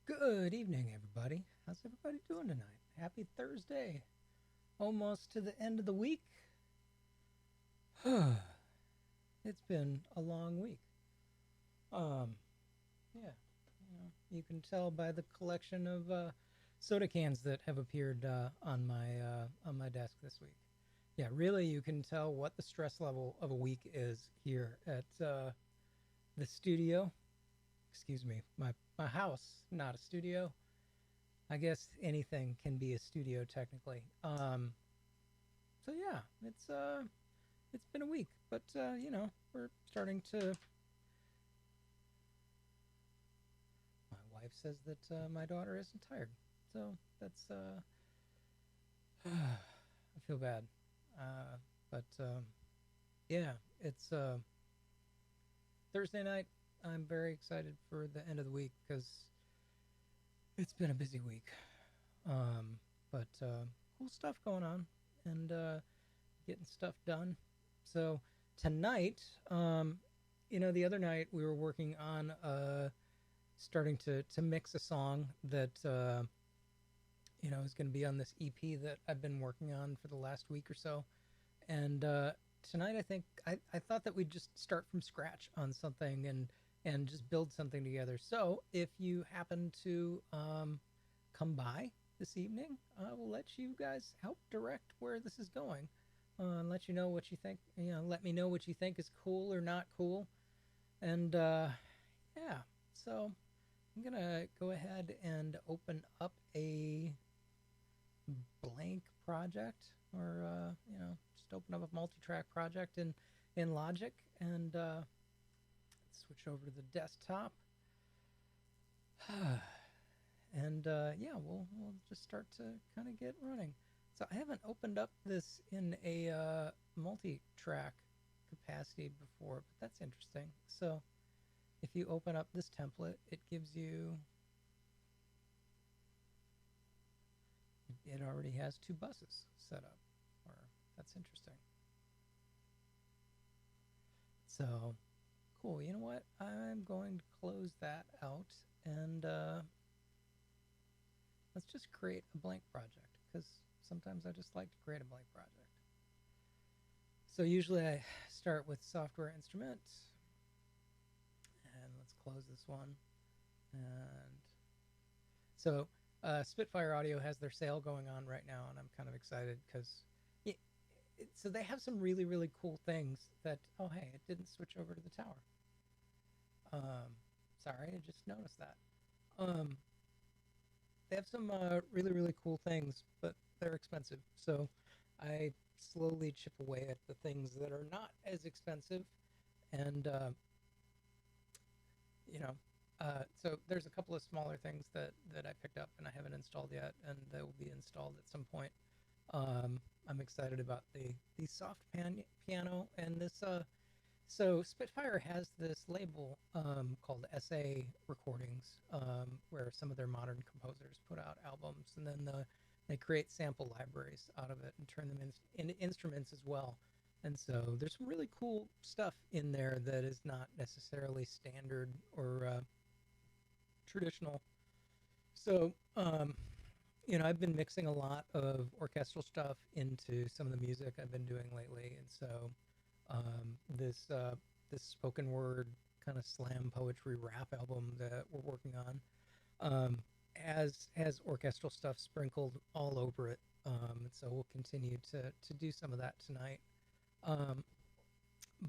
Good evening, everybody. How's everybody doing tonight? Happy Thursday. Almost to the end of the week. It's been a long week. Yeah, you can tell by the collection of soda cans that have appeared on my desk this week. Yeah, really, you can tell what the stress level of a week is here at the studio. Excuse me, my house, not a studio. I guess anything can be a studio technically. So yeah, it's been a week, but we're starting to. My wife says that my daughter isn't tired. So that's I feel bad. But yeah, it's Thursday night. I'm very excited for the end of the week because it's been a busy week. Um, but cool stuff going on and getting stuff done. So tonight, the other night we were working on starting to mix a song that is going to be on this EP that I've been working on for the last week or so. And tonight, I think I thought that we'd just start from scratch on something and just build something together. So if you happen to come by this evening, I will let you guys help direct where this is going, and let you know what you think. Let me know what you think is cool or not cool, and yeah. So I'm gonna go ahead and open up a blank project, or just open up a multi-track project in Logic, and switch over to the desktop. And yeah, we'll just start to kind of get running. So I haven't opened up this in a multi-track capacity before, but that's interesting. So if you open up this template, it gives you, it already has 2 buses set up, or that's interesting. So cool. You know what? I'm going to close that out, and let's just create a blank project, because sometimes I just like to create a blank project. So usually I start with software instrument, and let's close this one. And so Spitfire Audio has their sale going on right now, and I'm kind of excited because so they have some really, really cool things that, oh hey, it didn't switch over to the tower. Sorry, I just noticed that. They have some really, really cool things, but they're expensive. So I slowly chip away at the things that are not as expensive. And, so there's a couple of smaller things that I picked up and I haven't installed yet, and they will be installed at some point. I'm excited about the soft piano and this. So Spitfire has this label called SA Recordings, where some of their modern composers put out albums, and then they create sample libraries out of it and turn them into instruments as well. And so there's some really cool stuff in there that is not necessarily standard or traditional. So I've been mixing a lot of orchestral stuff into some of the music I've been doing lately, and so this spoken word kind of slam poetry rap album that we're working on has orchestral stuff sprinkled all over it. And so we'll continue to do some of that tonight.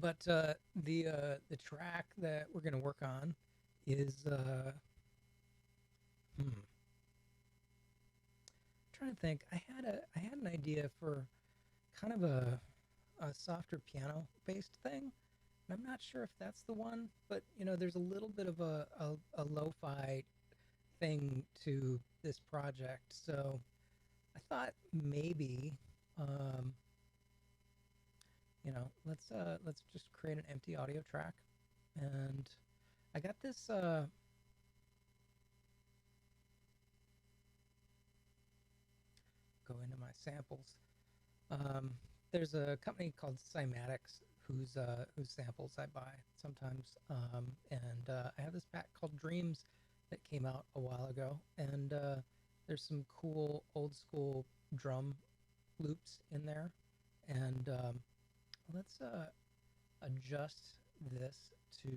But the track that we're going to work on is trying to think. I had an idea for kind of a softer piano based thing. And I'm not sure if that's the one, but there's a little bit of a lo-fi thing to this project. So I thought maybe let's just create an empty audio track. And I got this go into my samples. There's a company called Cymatics whose samples I buy sometimes, and I have this pack called Dreams that came out a while ago, and there's some cool old school drum loops in there, and let's adjust this to,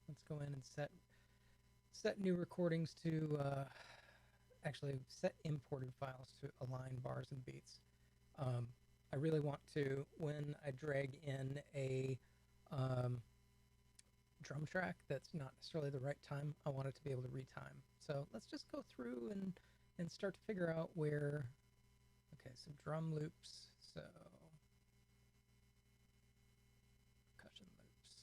let's go in and set new recordings to actually set imported files to align bars and beats. I really want to, when I drag in a drum track that's not necessarily the right time, I want it to be able to retime. So let's just go through and start to figure out where, okay, so drum loops, so percussion loops.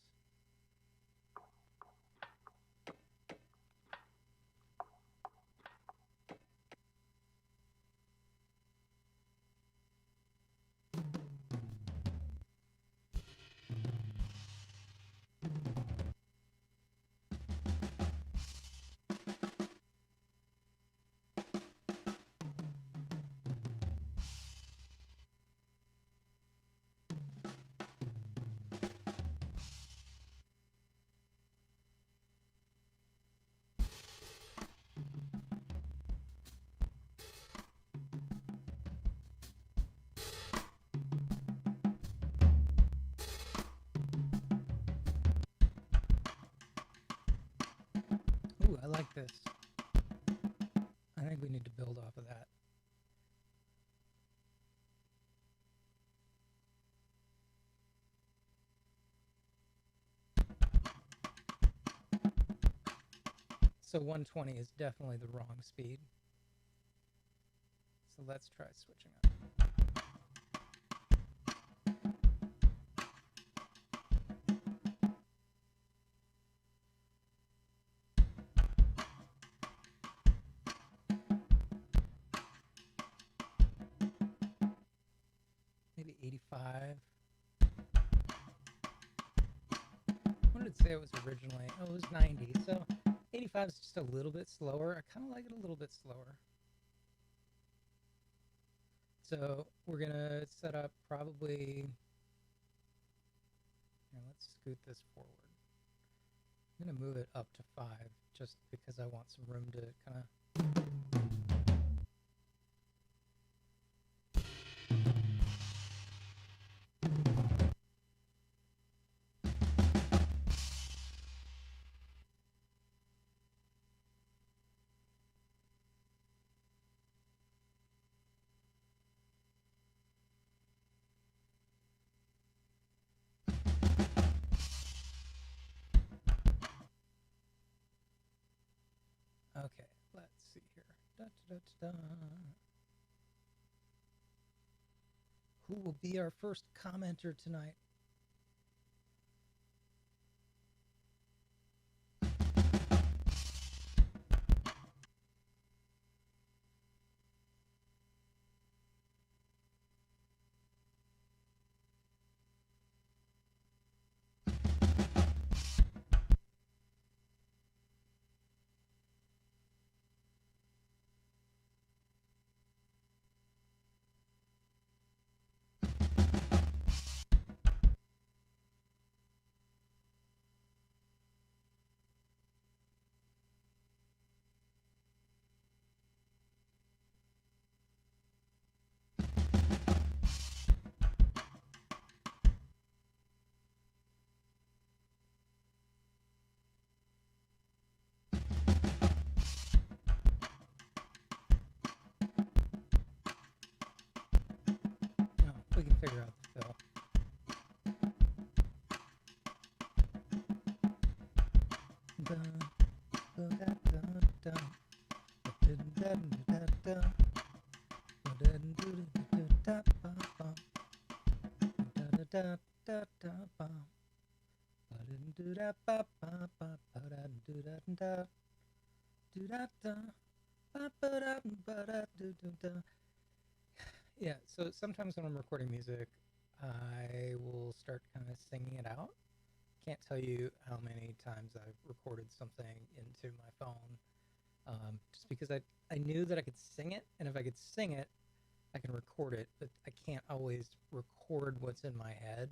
I like this. I think we need to build off of that. So 120 is definitely the wrong speed. So let's try switching up. Maybe 85. What did it say it was originally? Oh, it was 90. So 85 is just a little bit slower. I kind of like it a little bit slower. So we're going to set up probably... Here, let's scoot this forward. I'm going to move it up to 5 just because I want some room to kind of... Okay, let's see here. Da, da, da, da. Who will be our first commenter tonight? No, we can figure out the fill. Yeah, so sometimes when I'm recording music, I will start kind of singing it out. Can't tell you how many times I've recorded something into my phone, just because I knew that I could sing it, and if I could sing it, I can record it, but I can't always record what's in my head.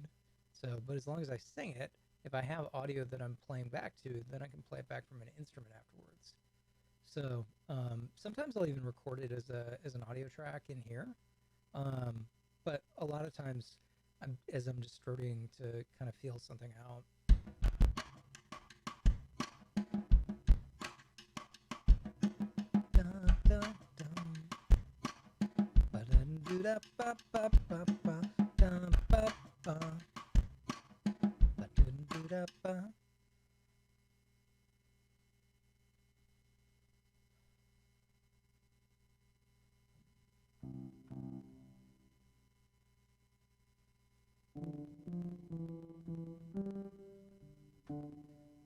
So, but as long as I sing it, if I have audio that I'm playing back to, then I can play it back from an instrument afterwards. So sometimes I'll even record it as an audio track in here. But a lot of times, as I'm just starting to kind of feel something out.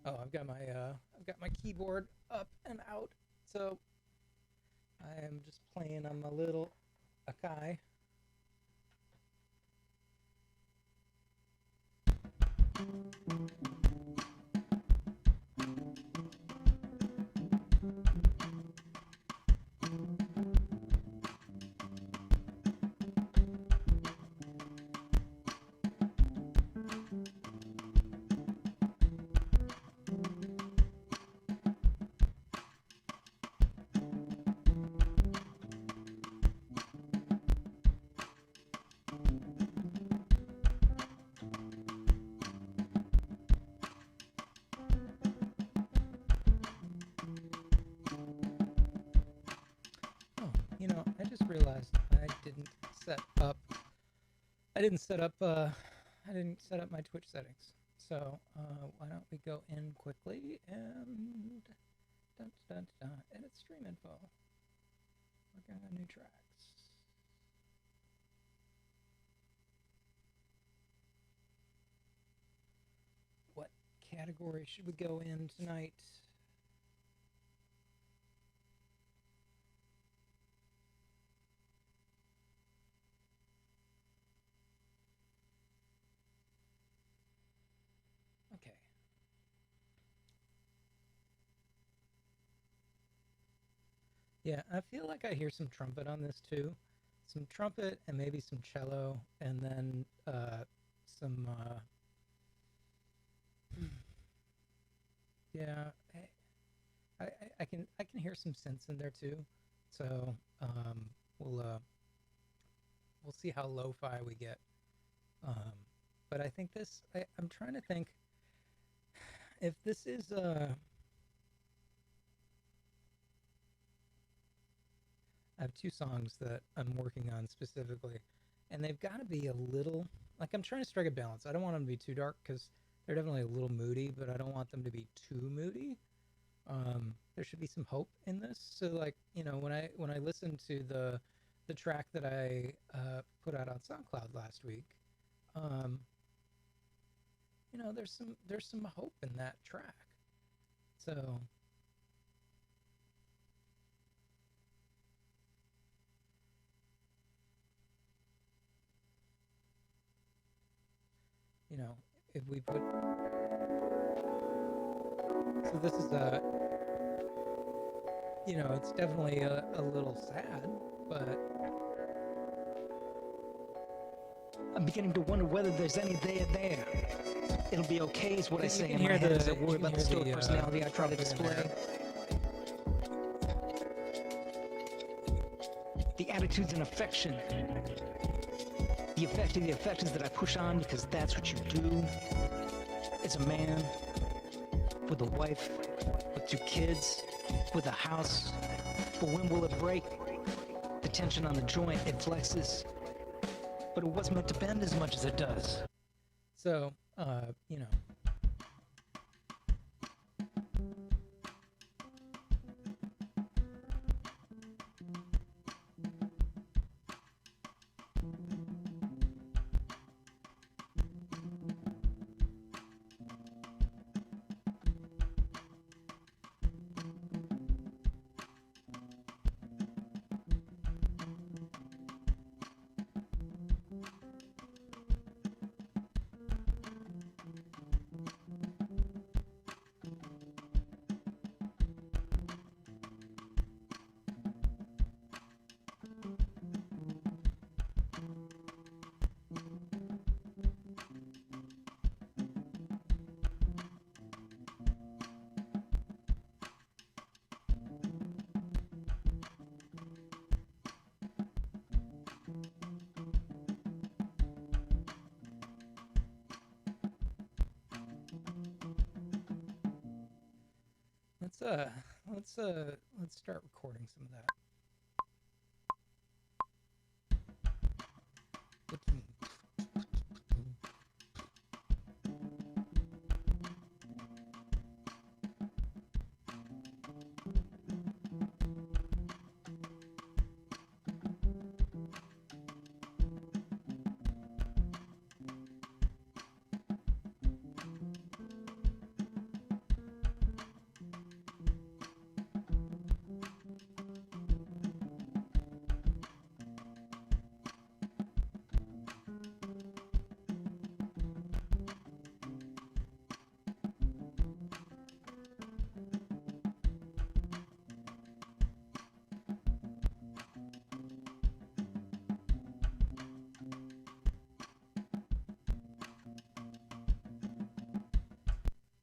Oh, I've got my keyboard up and out, so I am just playing on my little Akai. realized I didn't set up. I didn't set up. I didn't set up my Twitch settings. So why don't we go in quickly and edit stream info. Working on new tracks. What category should we go in tonight? Okay. Yeah, I feel like I hear some trumpet on this too. Some trumpet and maybe some cello, and then some yeah, I can hear some synths in there too. So we'll see how lo-fi we get. But I think this I'm trying to think if this is I have two songs that I'm working on specifically, and they've got to be a little, like, I'm trying to strike a balance. I don't want them to be too dark because they're definitely a little moody, but I don't want them to be too moody. There should be some hope in this. So, like, you know, when I listened to the track that I put out on SoundCloud last week, you know, there's some hope in that track. So. You know, if we put, so this is you know, it's definitely a little sad, but I'm beginning to wonder whether there's any there. It'll be okay is what I say in my hear head the- as I you worry can about the hear stoic the, personality I try to trumpet in display. The attitudes and affection. The effect of the affections that I push on because that's what you do. As a man, with a wife, with 2 kids, with a house. But when will it break? The tension on the joint, it flexes. But it wasn't meant to bend as much as it does. So, you know. Let's start recording some of that.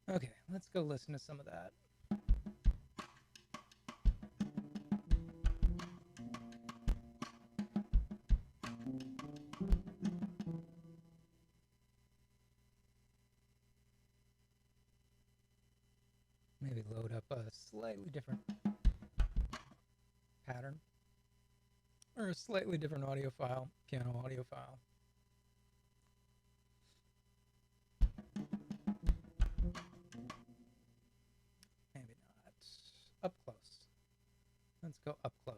Okay, let's go listen to some of that. Maybe load up a slightly different pattern. or a slightly different audio file, piano audio file. Maybe not. Up close. Let's go up close.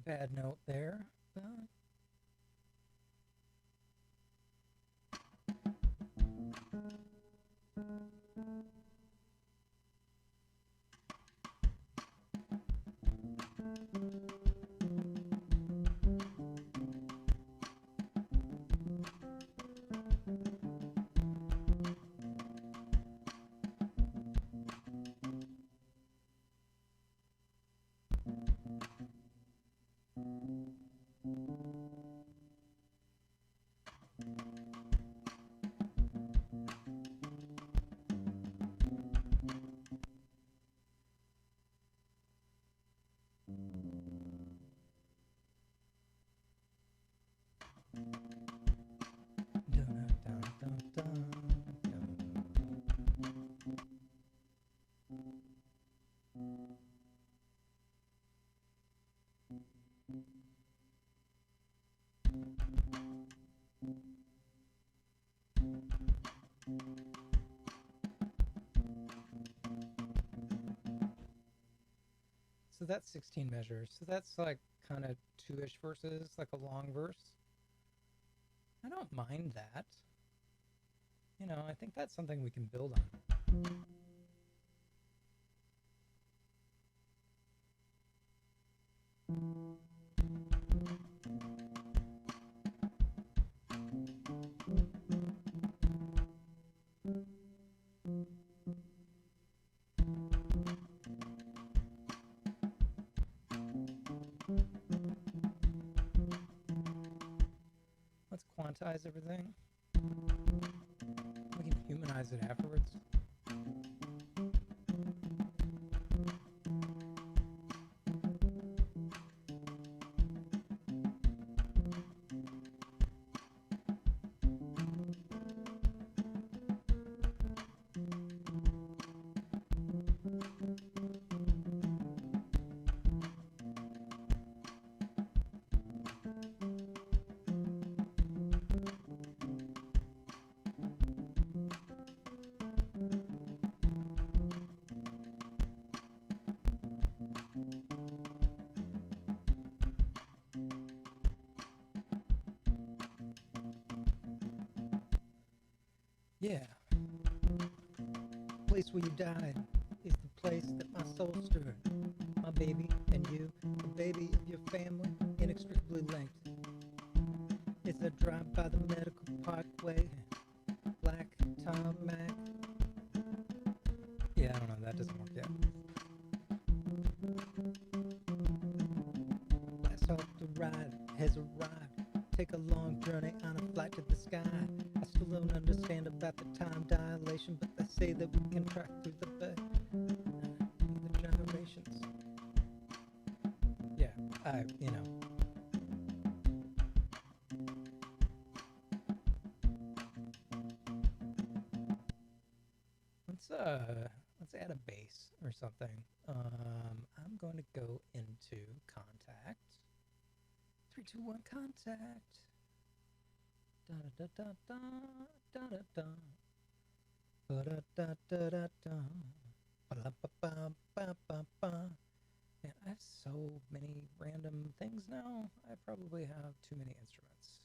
Bad note there. So that's 16 measures. So that's like kind of 2-ish verses, like a long verse. I don't mind that. You know, I think that's something we can build on. Let's quantize everything. We can humanize it afterwards. Yeah. The place where you died is the place that my soul stirred. My baby and you, the baby of your family, inextricably linked. It's a drive by the medical parkway, black tarmac. Yeah, I don't know, that doesn't work yet. Blast off the ride has arrived. Take a long journey on a flight to the sky. I still don't understand about the time dilation, but they say that we can track through the generations. Yeah, you know. Let's add a bass or something. I'm going to go into Contact. 3, 2, 1, Contact. Da da da da da da da da da da da da da ba ba ba ba ba ba. Man, I have so many random things now. I probably have too many instruments.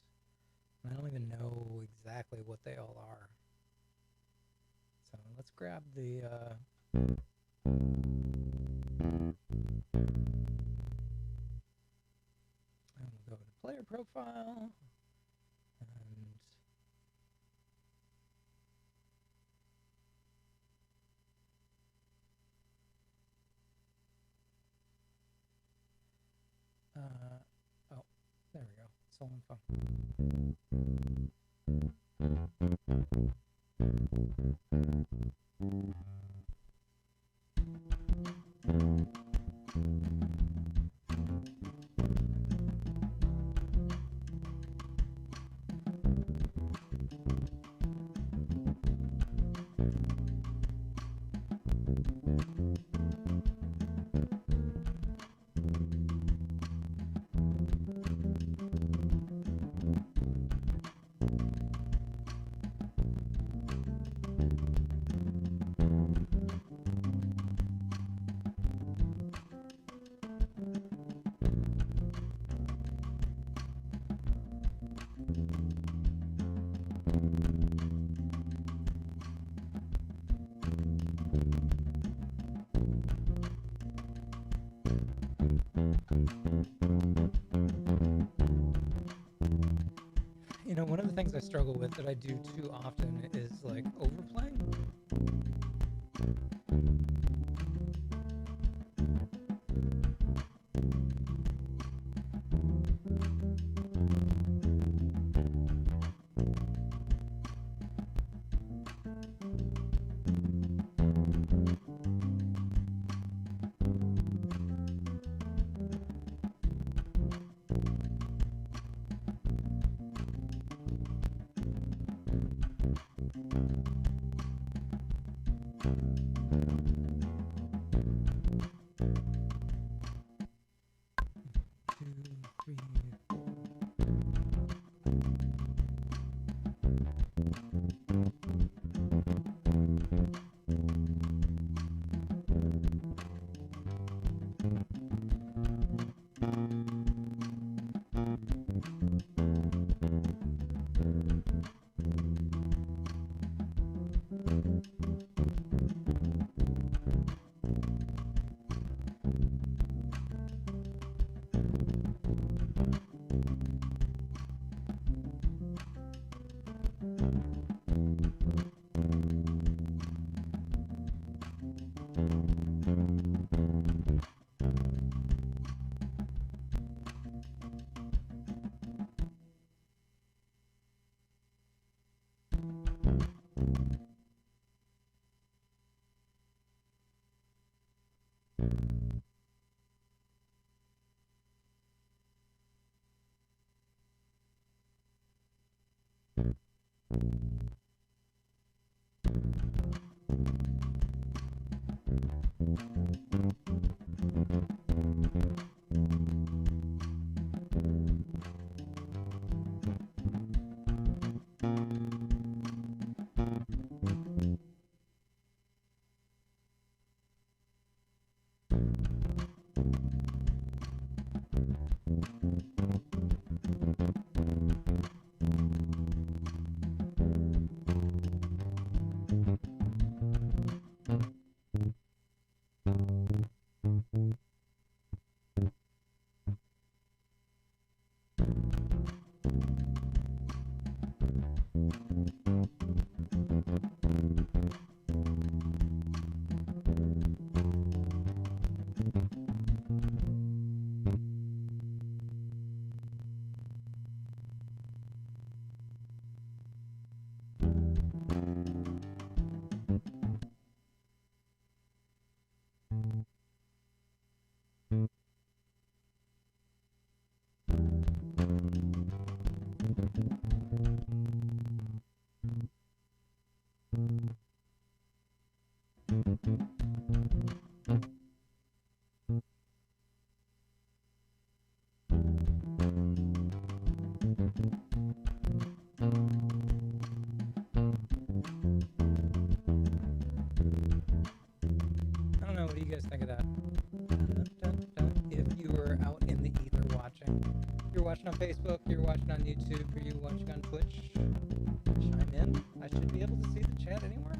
I don't even know exactly what they all are. So let's grab the and we'll go to player profile and Oh, there we go. Soul and funk. You know, one of the things I struggle with that I do too often is like overplaying. I don't know. What do you guys think of that? If you were out in the ether watching, if you're watching on Facebook, you're watching on YouTube, are you watching on Twitch? Chime in. I should be able to see the chat anywhere.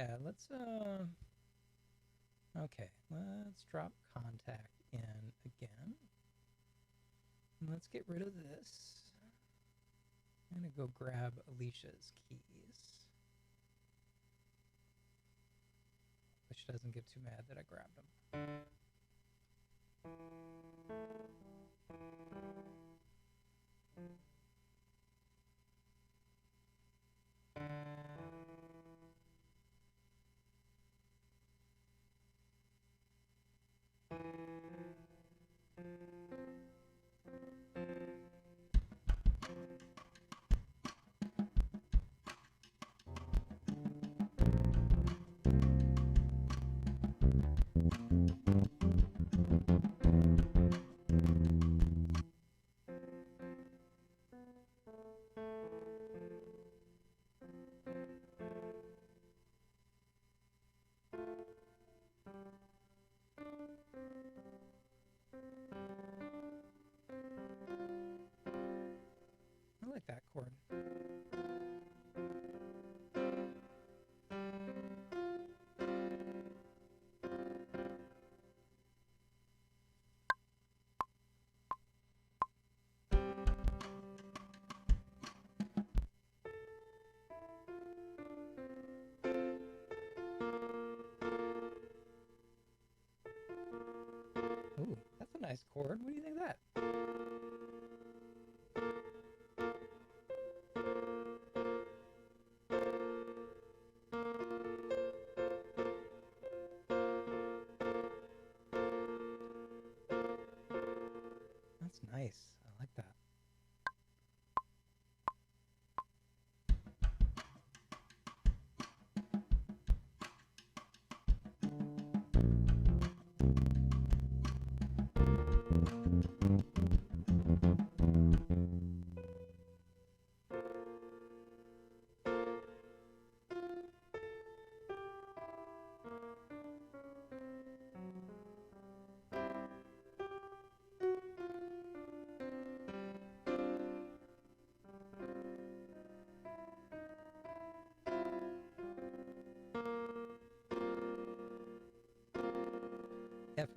Yeah, okay, let's drop contact in again. Let's get rid of this. I'm gonna go grab Alicia's keys. But she doesn't get too mad that I grabbed them. I like that chord. Ooh, that's a nice chord. What do you think of that? That's nice. I like that.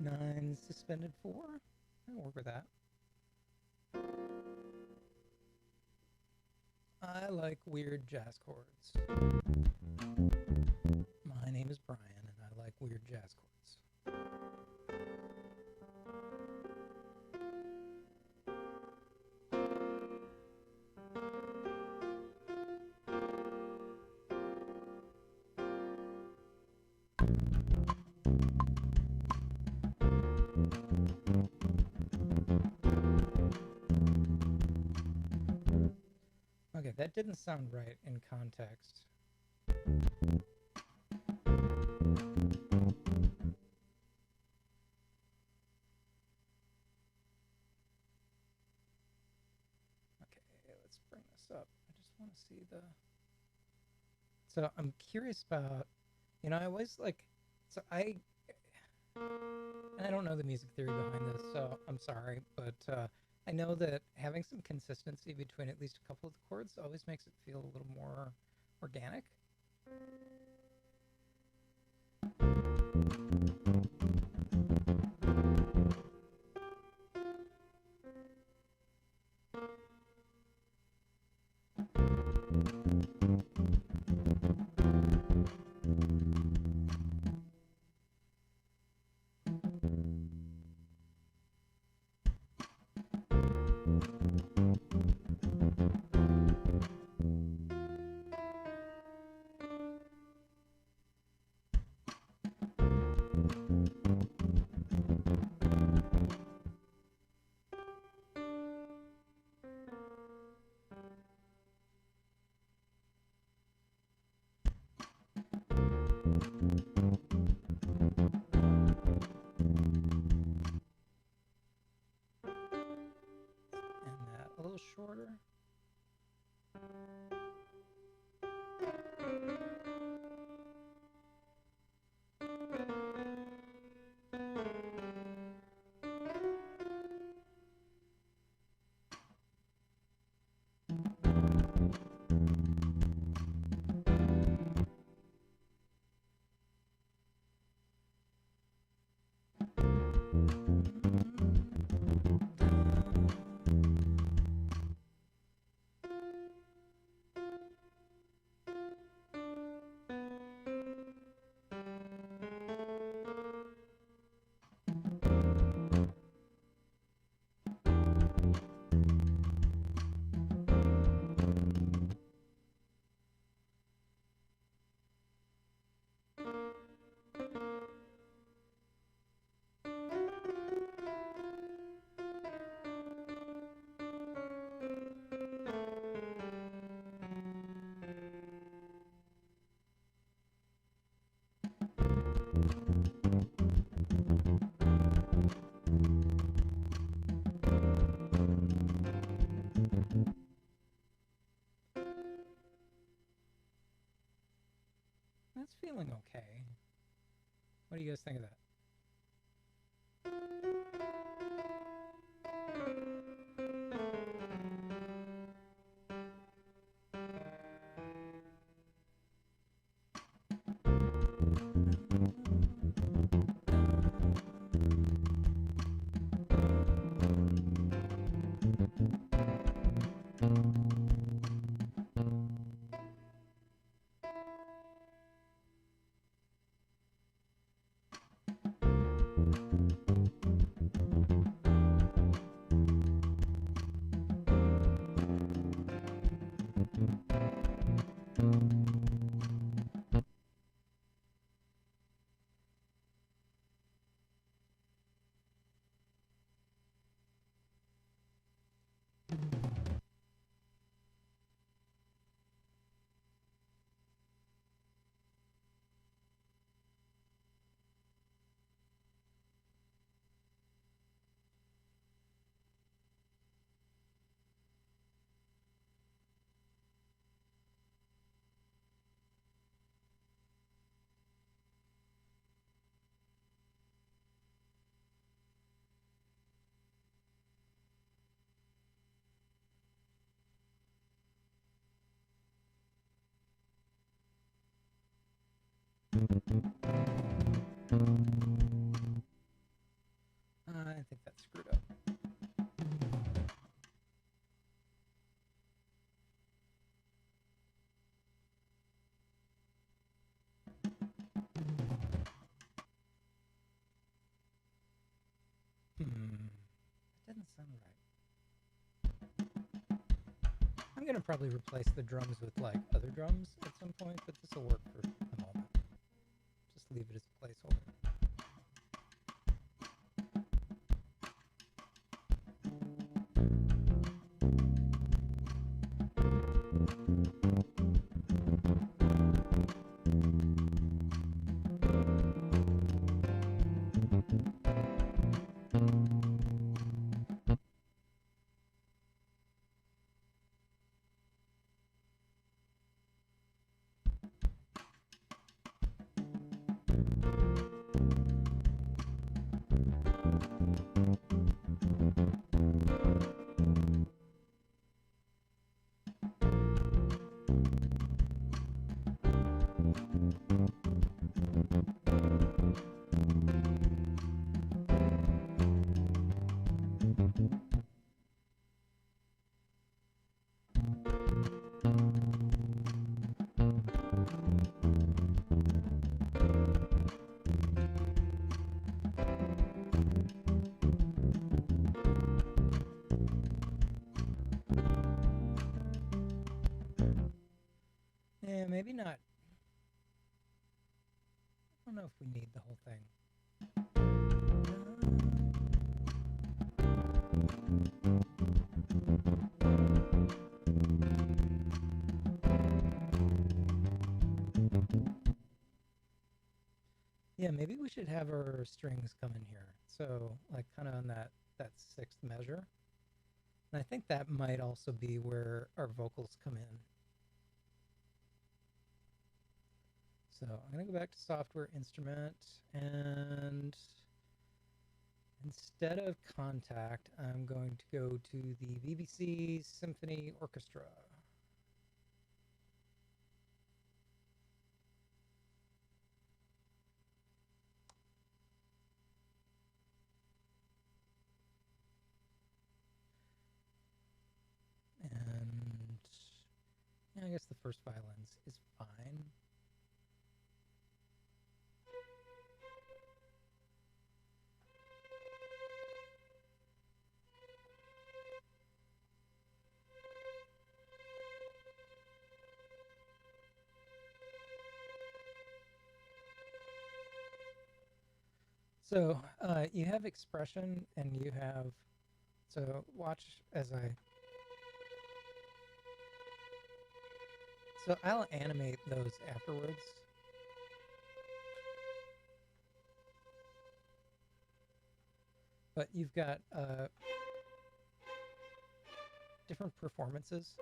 F9 suspended 4. I'll work with that. I like weird jazz chords. My name is Brian, and I like weird jazz chords. Okay, that didn't sound right in context. Okay, let's bring this up. I just want to see the... So I'm curious about, I always like, so and I don't know the music theory behind this, so I'm sorry, but I know that having some consistency between at least a couple of the chords always makes it feel a little more organic. And that a little shorter. feeling okay. What do you guys think of that? I think that's screwed up. That doesn't sound right. I'm gonna probably replace the drums with like other drums at some point, but this will work for the moment. Just leave it as a placeholder. Yeah, maybe not. I don't know if we need the whole thing. Yeah, maybe we should have our strings come in here. So, like, kind of on that sixth measure. And I think that might also be where our vocals come in. So I'm going to go back to software instrument, and instead of Contact, I'm going to go to the BBC Symphony Orchestra. And yeah, I guess the first violins is fine. So you have expression and you have, so watch as so I'll animate those afterwards. But you've got different performances.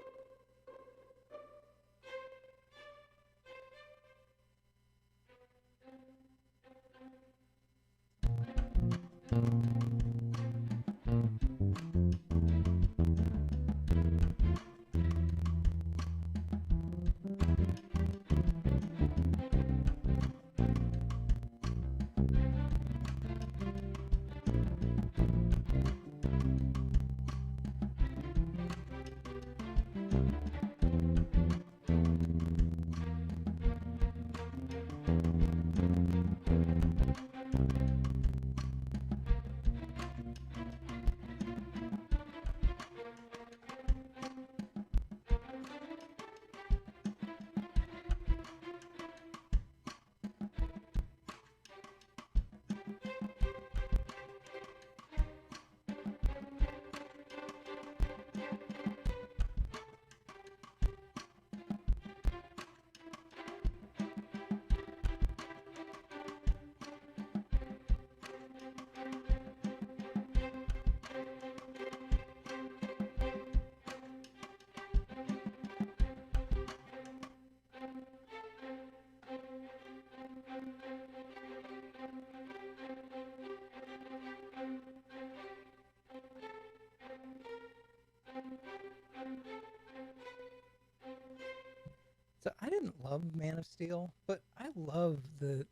So I didn't love Man of Steel, but I love the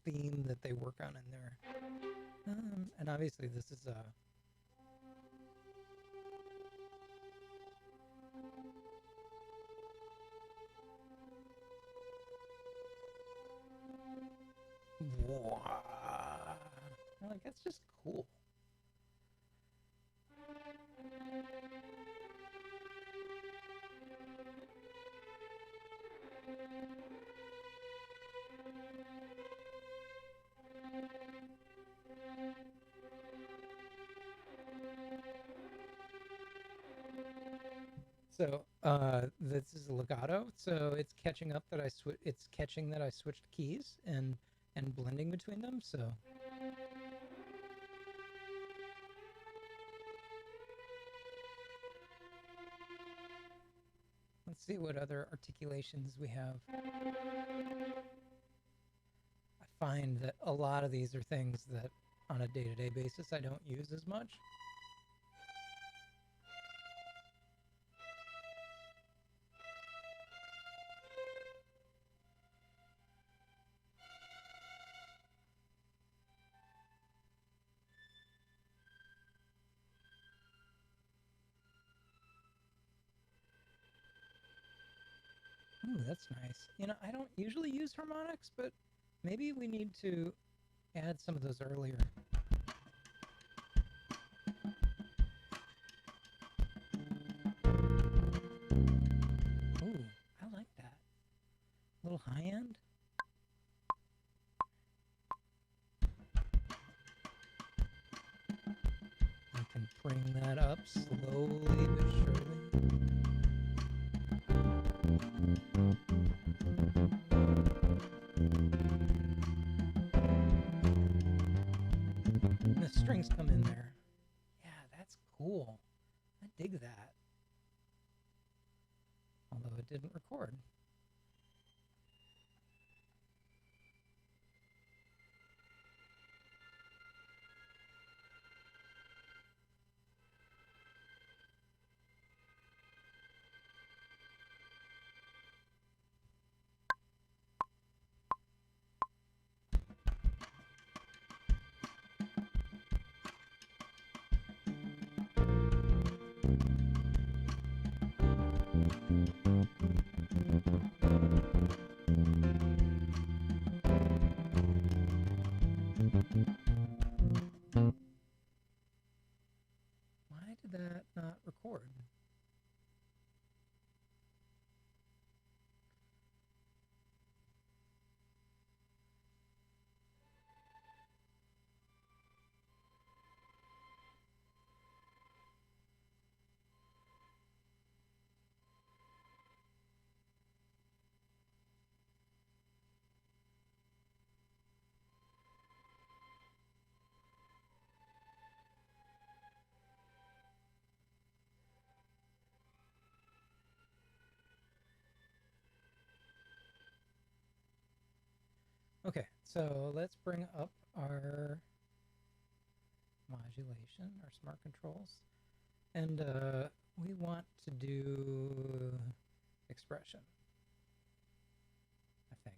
theme that they work on in there. And obviously this is like that's just cool. So this is legato. So it's catching up that it's catching that I switched keys and blending between them. So let's see what other articulations we have. I find that a lot of these are things that on a day-to-day basis I don't use as much. Ooh, that's nice. You know, I don't usually use harmonics, but maybe we need to add some of those earlier. Ooh, I like that. A little high end. I can bring that up slowly but surely. And the strings come in there. Yeah, that's cool. I dig that. Although it didn't record. Why did that not record? Okay, so let's bring up our modulation or smart controls. And we want to do expression, I think.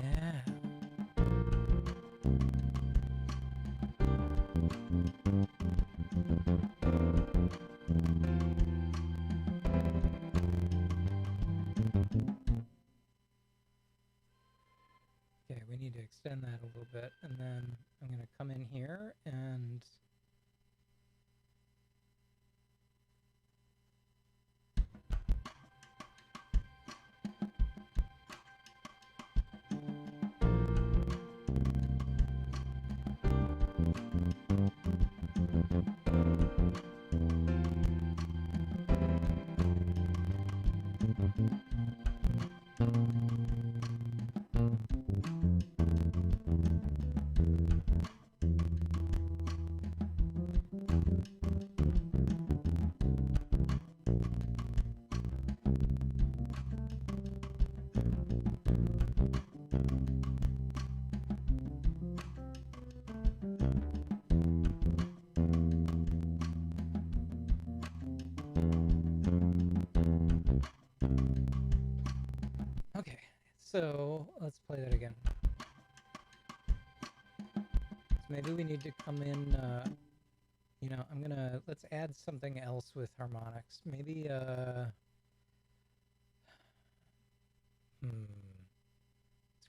Yeah. Okay, we need to extend that a little bit, and then I'm going to come in here and okay, so let's play that again. So maybe we need to come in, let's add something else with harmonics. Maybe, let's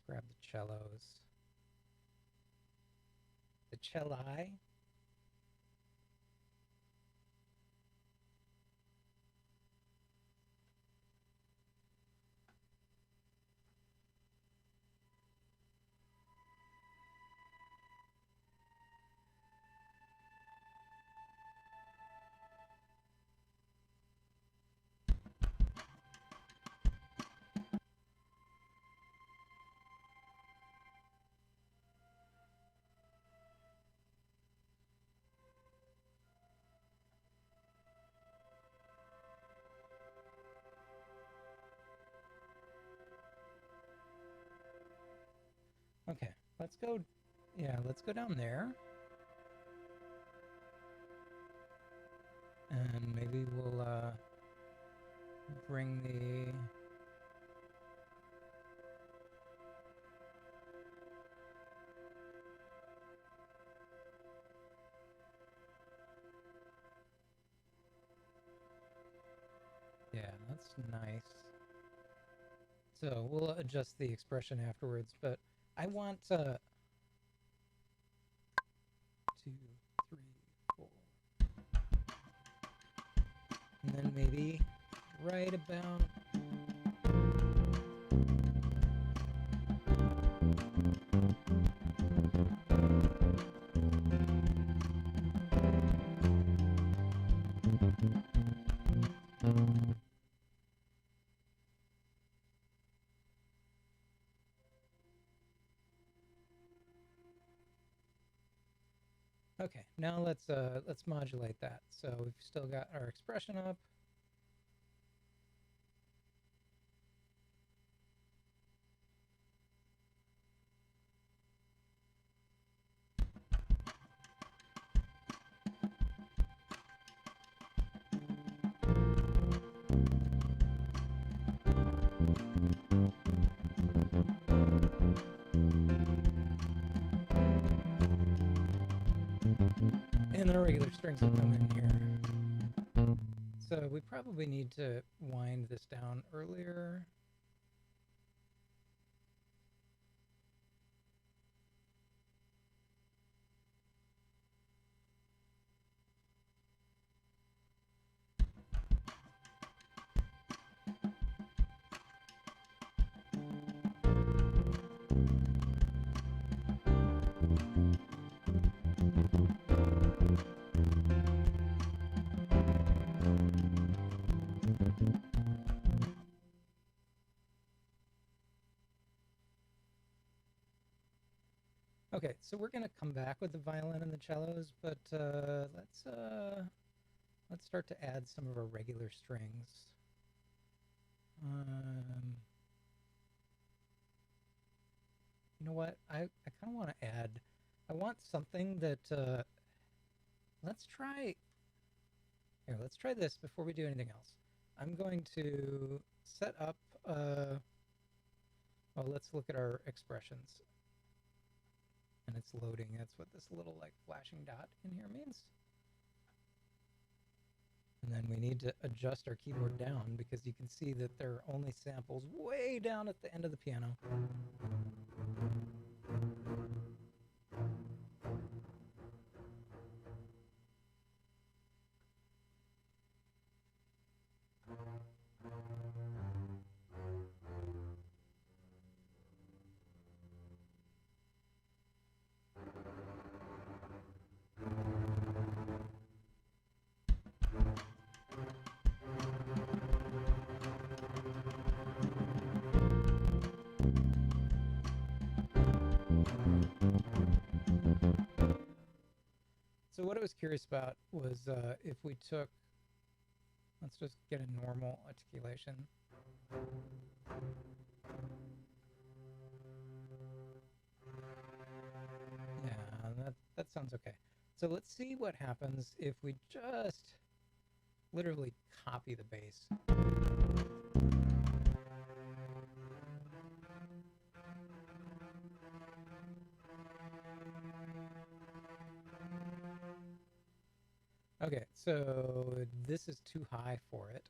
grab the cellos. The celli. Okay, let's go down there. And maybe we'll bring the yeah, that's nice. So we'll adjust the expression afterwards, but I want 2, 3, 4. And then maybe right about okay, now let's modulate that. So we've still got our expression up. And the regular strings will come in here. So we probably need to wind this down earlier. Okay, so we're gonna come back with the violin and the cellos, but let's let's start to add some of our regular strings. You know what? I kind of want to add. I want something that. Let's try. Here, let's try this before we do anything else. I'm going to set up. Well, let's look at our expressions. And it's loading. That's what this little like flashing dot in here means. And then we need to adjust our keyboard down because you can see that there are only samples way down at the end of the piano. So what I was curious about was if we took, let's just get a normal articulation. Yeah, that sounds okay. So let's see what happens if we just literally copy the bass. Okay, so this is too high for it.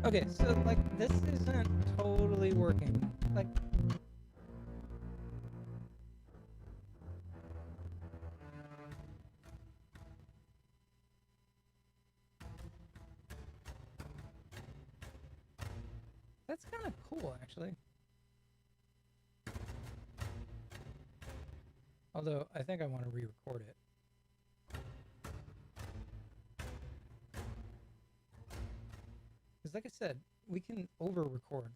Okay, so like this isn't totally working. Like that's kind of cool actually. Although I think I want to re-record it. Because like I said, we can over-record.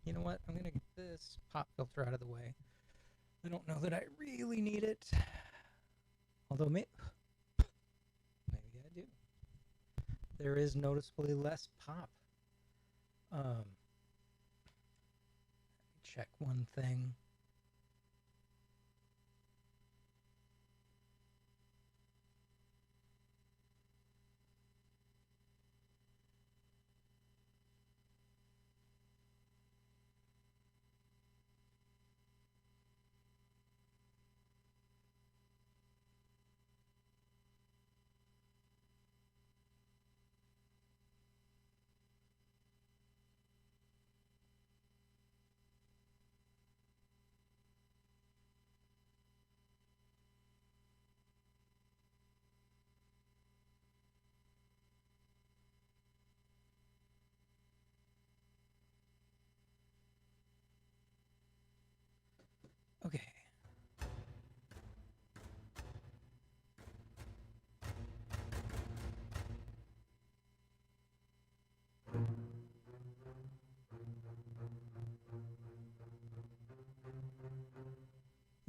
You know what? I'm gonna get this pop filter out of the way. I don't know that I really need it. Although maybe I do. There is noticeably less pop. Check one thing.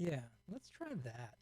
Yeah, let's try that.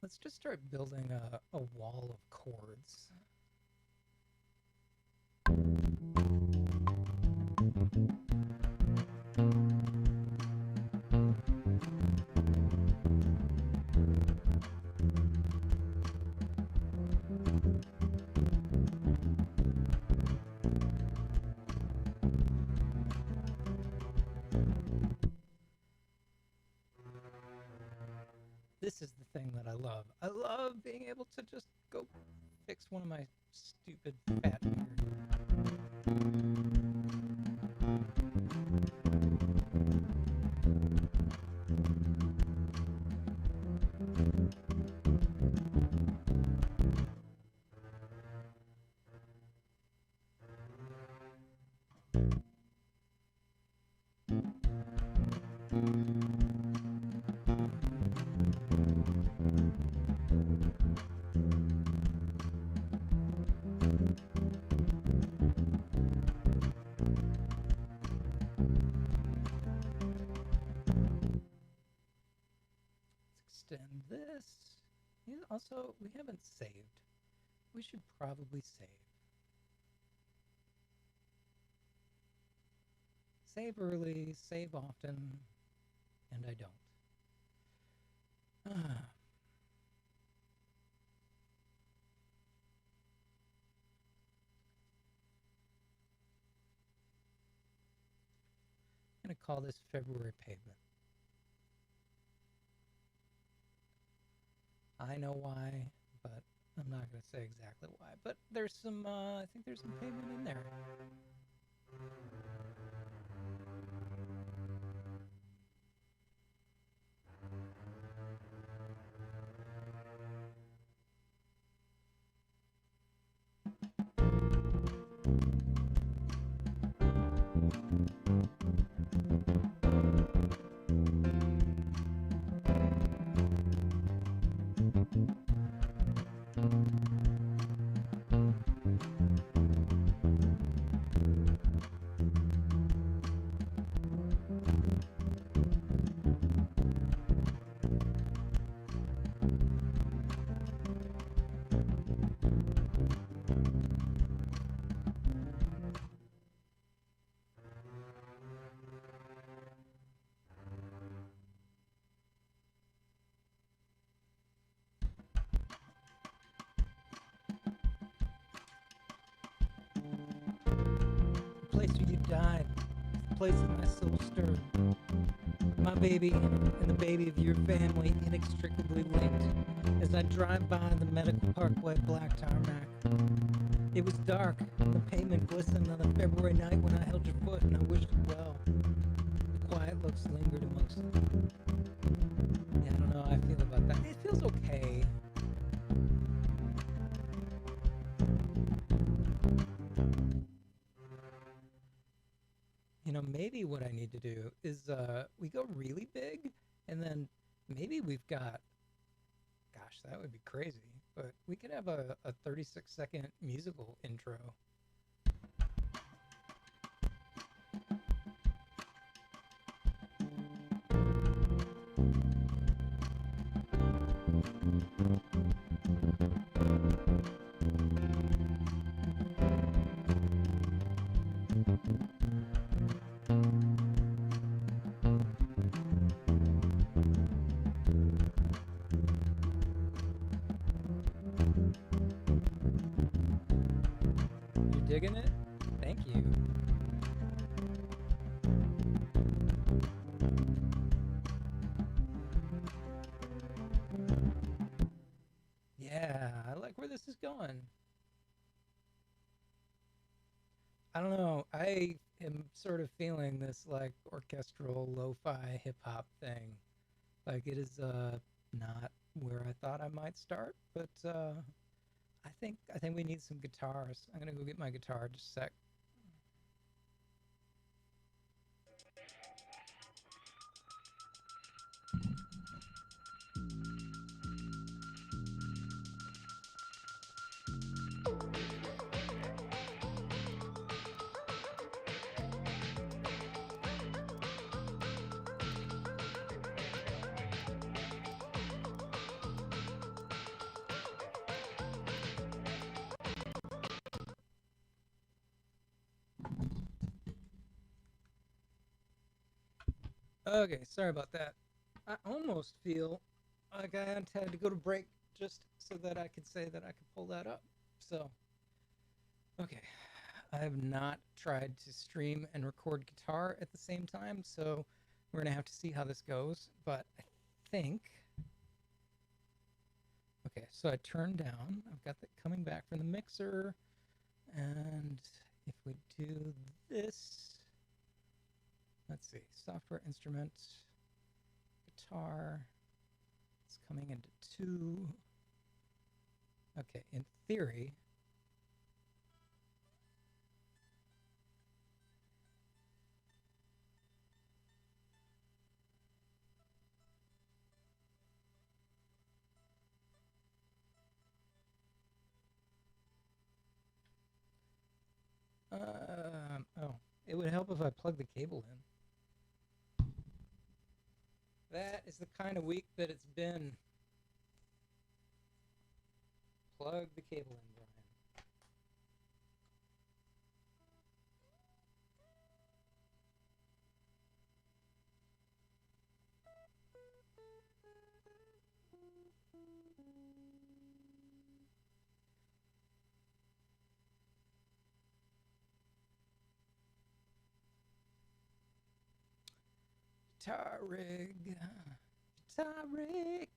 Let's just start building a wall of chords. This is the thing that I love. I love being able to just go fix one of my stupid fat fingers. Extend this. Yeah, also, we haven't saved. We should probably save. Save early, save often, and I don't. I'm going to call this February Pavement. I know why, but I'm not going to say exactly why. But there's some, I think there's some pavement in there. The place where you died, the place that my soul stirred. My baby and the baby of your family inextricably linked as I drive by the Medical Parkway black tarmac. It was dark, and the pavement glistened on a February night when I held your foot and I wished you well. The quiet looks lingered amongst them. Yeah, I don't know how I feel about that. It feels okay. You know, maybe what I need to do is we go really big, and then maybe we've got, gosh, that would be crazy, but we could have a 36-second musical intro. Digging it? Thank you. Yeah, I like where this is going. I don't know. I am sort of feeling this like orchestral lo-fi hip hop thing. Like it is not where I thought I might start, but I think we need some guitars. I'm gonna go get my guitar just a sec. Okay, sorry about that. I almost feel like I had to go to break just so that I could say that I could pull that up. So, okay. I have not tried to stream and record guitar at the same time, so we're going to have to see how this goes. But I think. Okay, so I turned down. I've got that coming back from the mixer. And if we do this. Let's see, software instruments, guitar, it's coming into 2. Okay, in theory, oh, it would help if I plug the cable in. That is the kind of week that it's been. Plug the cable in, Brian. Guitar rig. Guitar rig.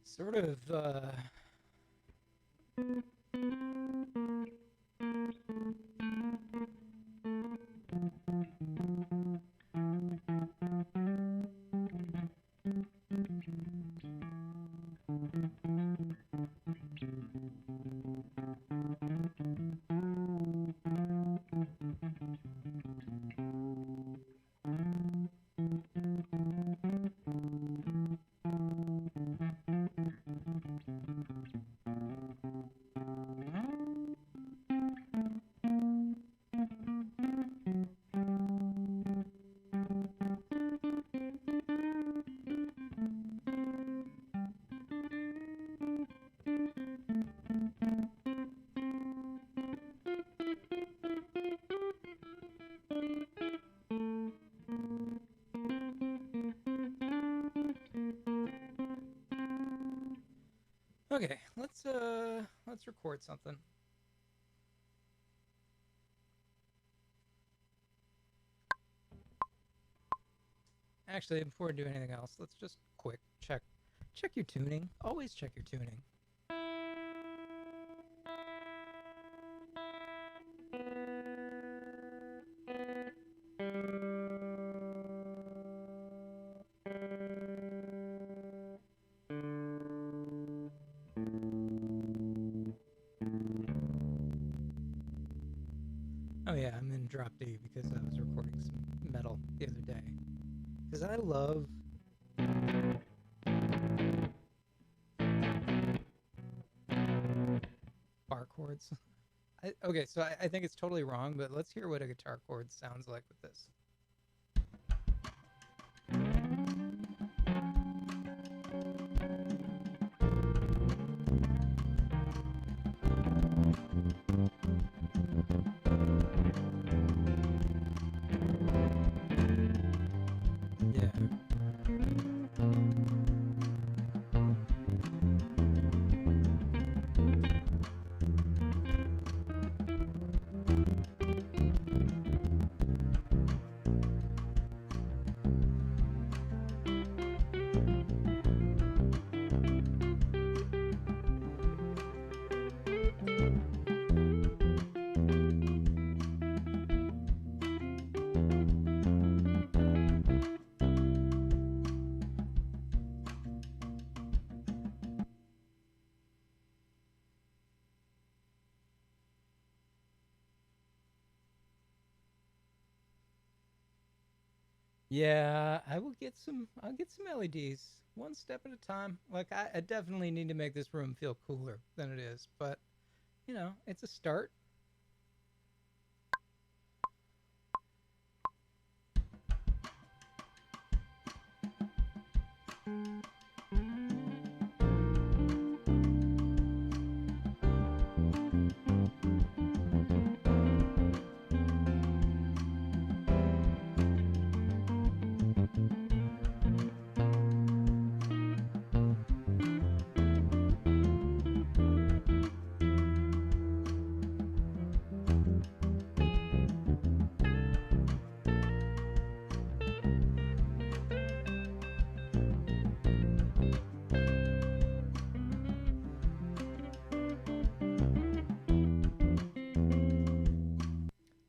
Sort of, Okay, let's record something. Actually, before we do anything else, let's just quick check your tuning. Always check your tuning. Oh yeah, I'm in drop D because I was recording some metal the other day. Because I love bar chords. Okay, so I think it's totally wrong, but let's hear what a guitar chord sounds like with this. Yeah. Yeah, I'll get some LEDs one step at a time. Like I definitely need to make this room feel cooler than it is, but you know, it's a start.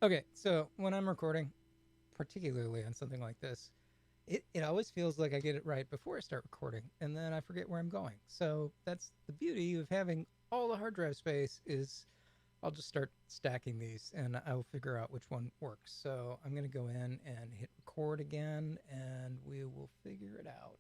Okay, so when I'm recording, particularly on something like this, it always feels like I get it right before I start recording, and then I forget where I'm going. So that's the beauty of having all the hard drive space is I'll just start stacking these, and I'll figure out which one works. So I'm going to go in and hit record again, and we will figure it out.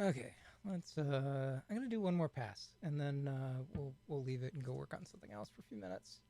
Okay, let's. I'm gonna do one more pass, and then we'll leave it and go work on something else for a few minutes.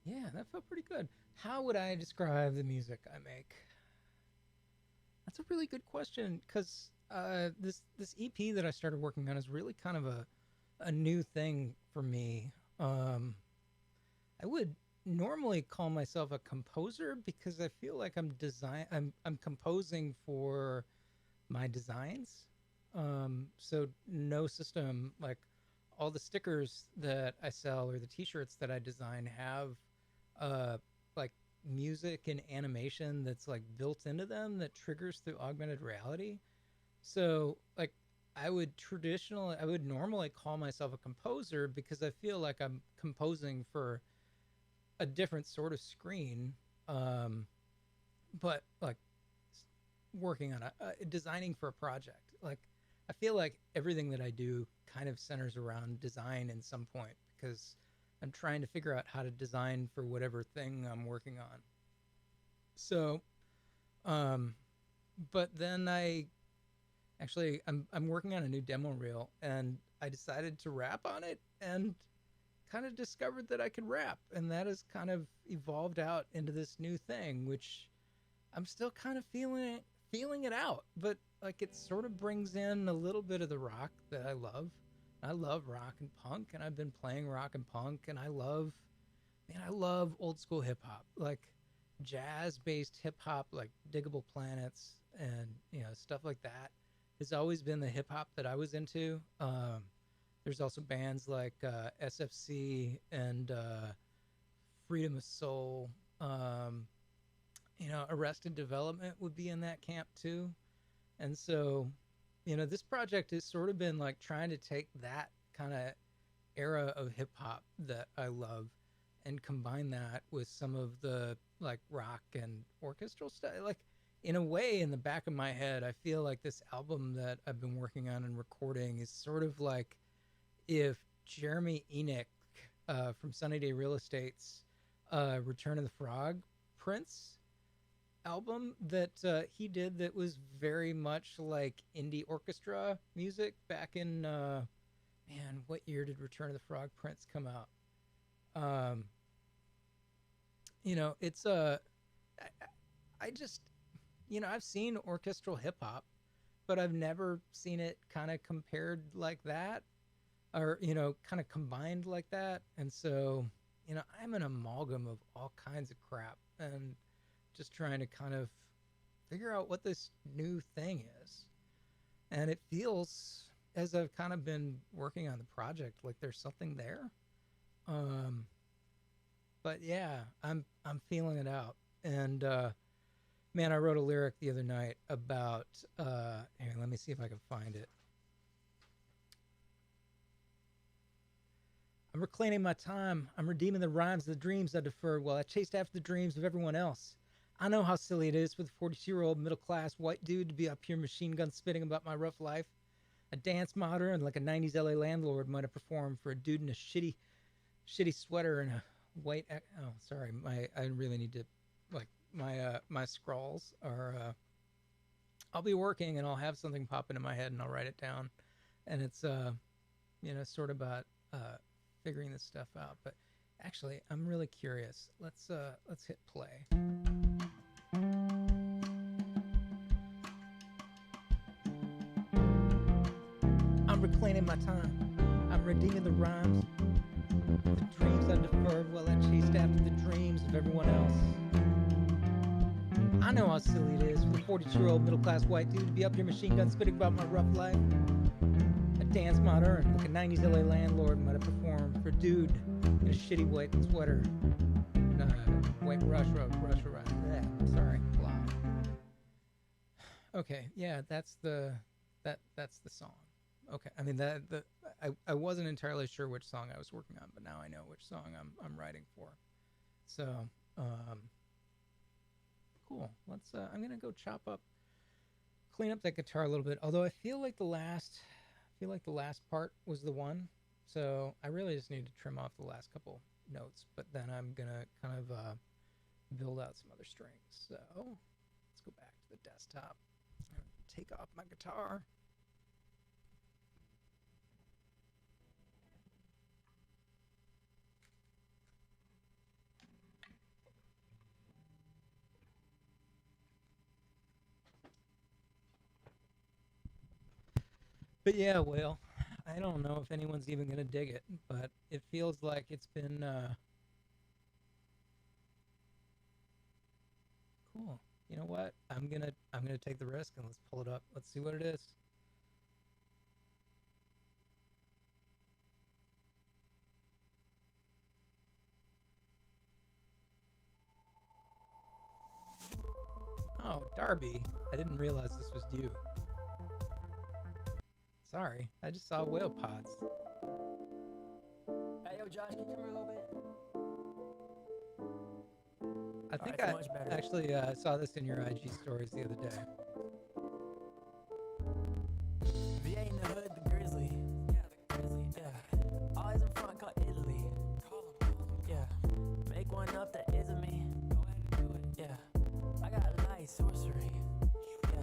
Yeah, that felt pretty good. How would I describe the music I make? That's a really good question because this EP that I started working on is really kind of a new thing for me. Um, I would normally call myself a composer because I feel like I'm composing for my designs. So no system, like all the stickers that I sell or the t-shirts that I design have like music and animation that's like built into them that triggers through augmented reality. So like I would normally call myself a composer because I feel like I'm composing for a different sort of screen. But like working on designing for a project. Like I feel like everything that I do kind of centers around design in some point because I'm trying to figure out how to design for whatever thing I'm working on. So, um, but then I'm working on a new demo reel and I decided to rap on it and kind of discovered that I could rap and that has kind of evolved out into this new thing which I'm still kind of feeling it out, but like it sort of brings in a little bit of the rock that I love. I love rock and punk, and I've been playing rock and punk, and I love old school hip hop, like jazz based hip hop, like Diggable Planets and stuff like that. Has always been the hip hop that I was into. There's also bands like SFC and Freedom of Soul. Arrested Development would be in that camp too. And so, this project has sort of been like trying to take that kind of era of hip hop that I love and combine that with some of the like rock and orchestral stuff. Like, in a way, in the back of my head, I feel like this album that I've been working on and recording is sort of like if Jeremy Enoch from Sunny Day Real Estate's Return of the Frog Prince album that he did that was very much like indie orchestra music back in man, what year did Return of the Frog Prince come out? It's I just I've seen orchestral hip hop, but I've never seen it kind of compared like that or kind of combined like that. And so I'm an amalgam of all kinds of crap and just trying to kind of figure out what this new thing is. And it feels as I've kind of been working on the project like there's something there. Um, but yeah, I'm feeling it out. And man, I wrote a lyric the other night about here, let me see if I can find it. I'm reclaiming my time. I'm redeeming the rhymes of the dreams I deferred while I chased after the dreams of everyone else. I know how silly it is for the 42-year-old middle-class white dude to be up here machine gun spitting about my rough life. A dance modern like a 90s LA landlord might have performed for a dude in a shitty sweater and a white... Oh, sorry. I really need to... Like, my scrawls are... I'll be working and I'll have something pop into my head and I'll write it down. And it's, sort of about figuring this stuff out. But actually, I'm really curious. Let's hit play. I'm reclaiming my time. I'm redeeming the rhymes. The dreams I deferred while I chased after the dreams of everyone else. I know how silly it is for the 42-year-old middle-class white dude to be up here machine gun spitting about my rough life. A dance modern like a 90s LA landlord might have performed for a dude in a shitty white sweater. White Russia. Sorry, blah. Okay, yeah, that's the song. Okay, I mean I wasn't entirely sure which song I was working on, but now I know which song I'm writing for. So Cool. Let's. I'm gonna go clean up that guitar a little bit. Although I feel like the last part was the one. So I really just need to trim off the last couple notes. But then I'm gonna kind of build out some other strings. So let's go back to the desktop. Take off my guitar. But yeah, well, I don't know if anyone's even gonna dig it, but it feels like it's been cool. You know what? I'm gonna take the risk and let's pull it up. Let's see what it is. Oh, Darby. I didn't realize this was you. Sorry, I just saw whale pods. Hey, yo, Josh, can you come here a little bit? I think Alright, I so much better. actually saw this in your IG stories the other day. VA in the hood, the Grizzly. Yeah, the Grizzly. Yeah. Always in front, called Italy. Call him. Yeah. Make one up that isn't me. Go ahead and do it. Yeah. I got light sorcery. Yeah.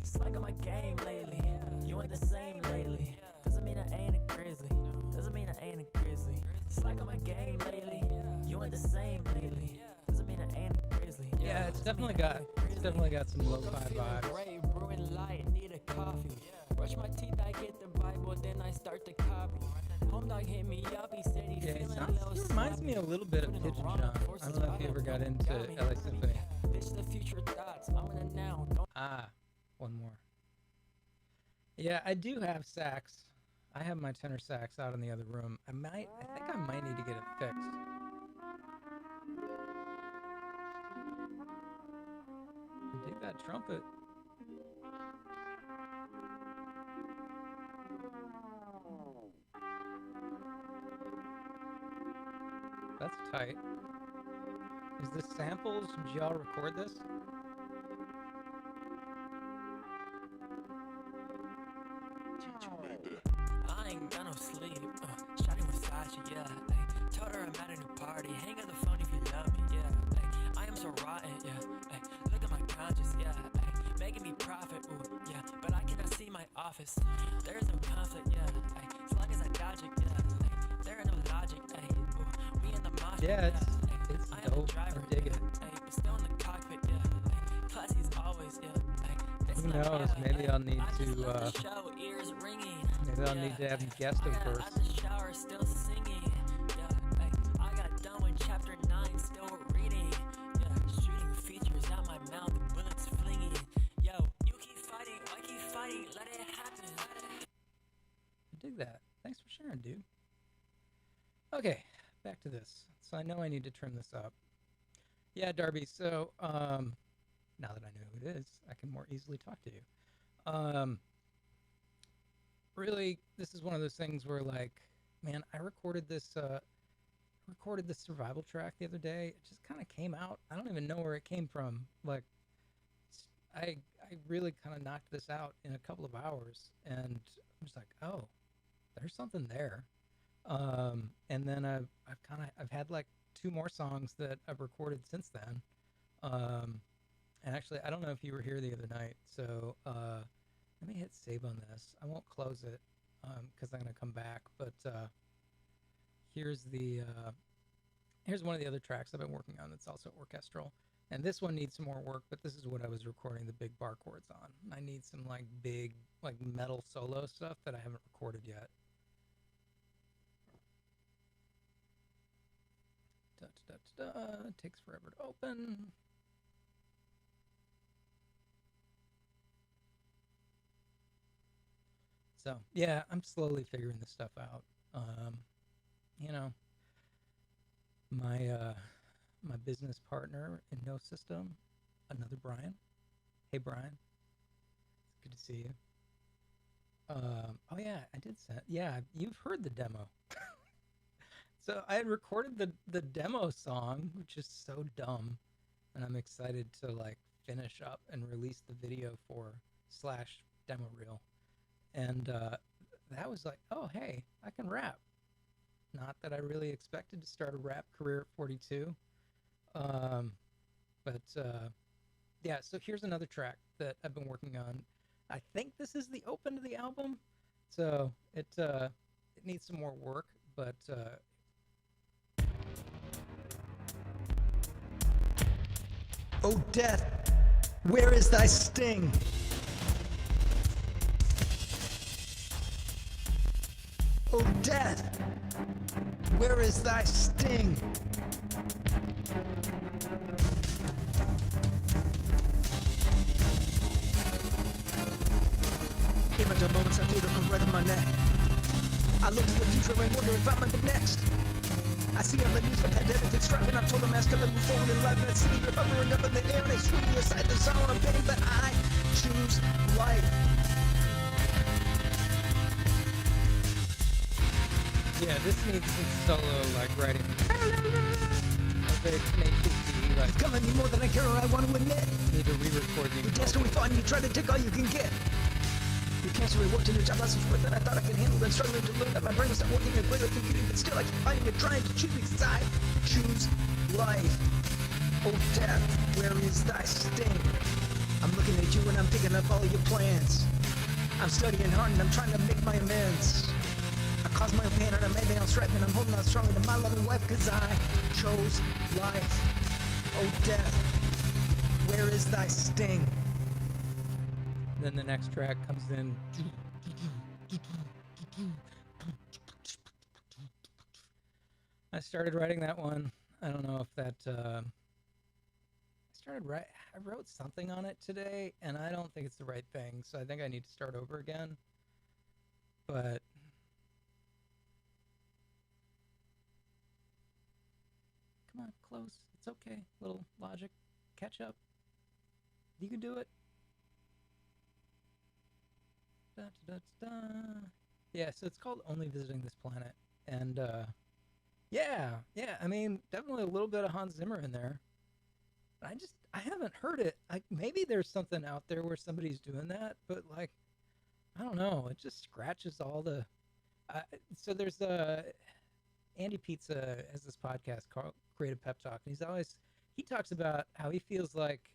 It's like on my game lately. You ain't the same lately. Doesn't mean I ain't a Grizzly. Doesn't mean I ain't a Grizzly. It's like on my game lately. You ain't the same lately. Doesn't mean I ain't a Grizzly. Yeah, it's definitely got some lo-fi vibes. Great, brewing light, need a coffee. Brush my teeth, I get the Bible, then I start to copy. Home dog hit me up, he said he's Yeah, it feeling a little reminds me a little bit of Pigeon John. I don't know if you ever got into LA Symphony. Ditch the future thoughts, I'm gonna now. Don't One more. Yeah, I do have sax. I have my tenor sax out in the other room. I think I might need to get it fixed. I dig that trumpet. That's tight. Is this samples? Did y'all record this? I ain't got no sleep. Shotty was flashy, yeah. Ay, told her I'm at a new party. Hang up the phone if you love me, yeah. Ay, I am so rotten, yeah. Ay, look at my conscience, yeah. Ay, making me profit, ooh, yeah. But I cannot see my office. There is no conflict, yeah. Ay, as long as I dodge it, yeah. Ay, there ain't no logic, ay. Ooh, we in the mafia, Yeah, it's I am dope. the driver, I dig it. ay, but still in the cockpit, yeah. Ay, classy's always, yeah. Ay, Who knows? Maybe I'll need to. show, ears ringing. Maybe I'll need to have him guest a verse. At the shower, still singing. Yeah, ay, I got done with chapter 9, still reading. Yeah, shooting features out my mouth, the bullets flinging. Yo, you keep fighting, I keep fighting, let it happen. I dig that. Thanks for sharing, dude. Okay, back to this. So I know I need to trim this up. Yeah, Darby. So now that I know who it is, I can more easily talk to you. Really, this is one of those things where, like, man, I recorded this survival track the other day. It just kind of came out. I don't even know where it came from. Like, I really kind of knocked this out in a couple of hours, and I'm just like, oh, there's something there. And then I've had like 2 more songs that I've recorded since then. And actually, I don't know if you were here the other night, so let me hit save on this. I won't close it because I'm gonna come back. But here's one of the other tracks I've been working on that's also orchestral. And this one needs some more work, but this is what I was recording the big bar chords on. I need some like big like metal solo stuff that I haven't recorded yet. Takes forever to open. So yeah, I'm slowly figuring this stuff out. You know, my business partner in No System, another Brian. Hey Brian, it's good to see you. Oh yeah, I did send. Yeah, you've heard the demo. So I had recorded the demo song, which is so dumb, and I'm excited to like finish up and release the video for slash demo reel. And that was like, oh, hey, I can rap. Not that I really expected to start a rap career at 42. But yeah, so here's another track that I've been working on. I think this is the open to the album, so it needs some more work, but oh death, where is thy sting? Oh death, where is thy sting? Imagine moments I feel the red in my neck. I look to the future and wonder if I'm at the next. I see on the news the pandemic that's striking. I'm told I'm asked to move forward in life, and I see you're hovering up in the air and they swing you aside the sound of pain, but I choose life. Yeah, this needs some solo, like writing. Like, You've come at me more than I care or I want to admit. need to re-record the Your destiny fun, you try to take all you can get. You cancel your work to your job lessons worth than I thought I could handle. Then struggling to learn that my brain was not working at greater computing, but still I keep fighting it, trying to choose because I choose life. Oh death, where is thy sting? I'm looking at you and I'm picking up all of your plans. I'm studying hard and I'm trying to make my amends. I caused my own pain and I made my own strife, and I'm holding on strongly to my loving wife because I chose life. Oh death, where is thy sting? Then the next track comes in. I started writing that one. I don't know if that. I wrote something on it today, and I don't think it's the right thing. So I think I need to start over again. But come on, close. It's okay. Little logic, catch up. You can do it. Da, da, da, da. Yeah, so it's called Only Visiting This Planet. And yeah, I mean, definitely a little bit of Hans Zimmer in there. I haven't heard it. Maybe there's something out there where somebody's doing that, but like, I don't know. It just scratches all the. So there's Andy Pizza has this podcast called Creative Pep Talk, and he talks about how he feels like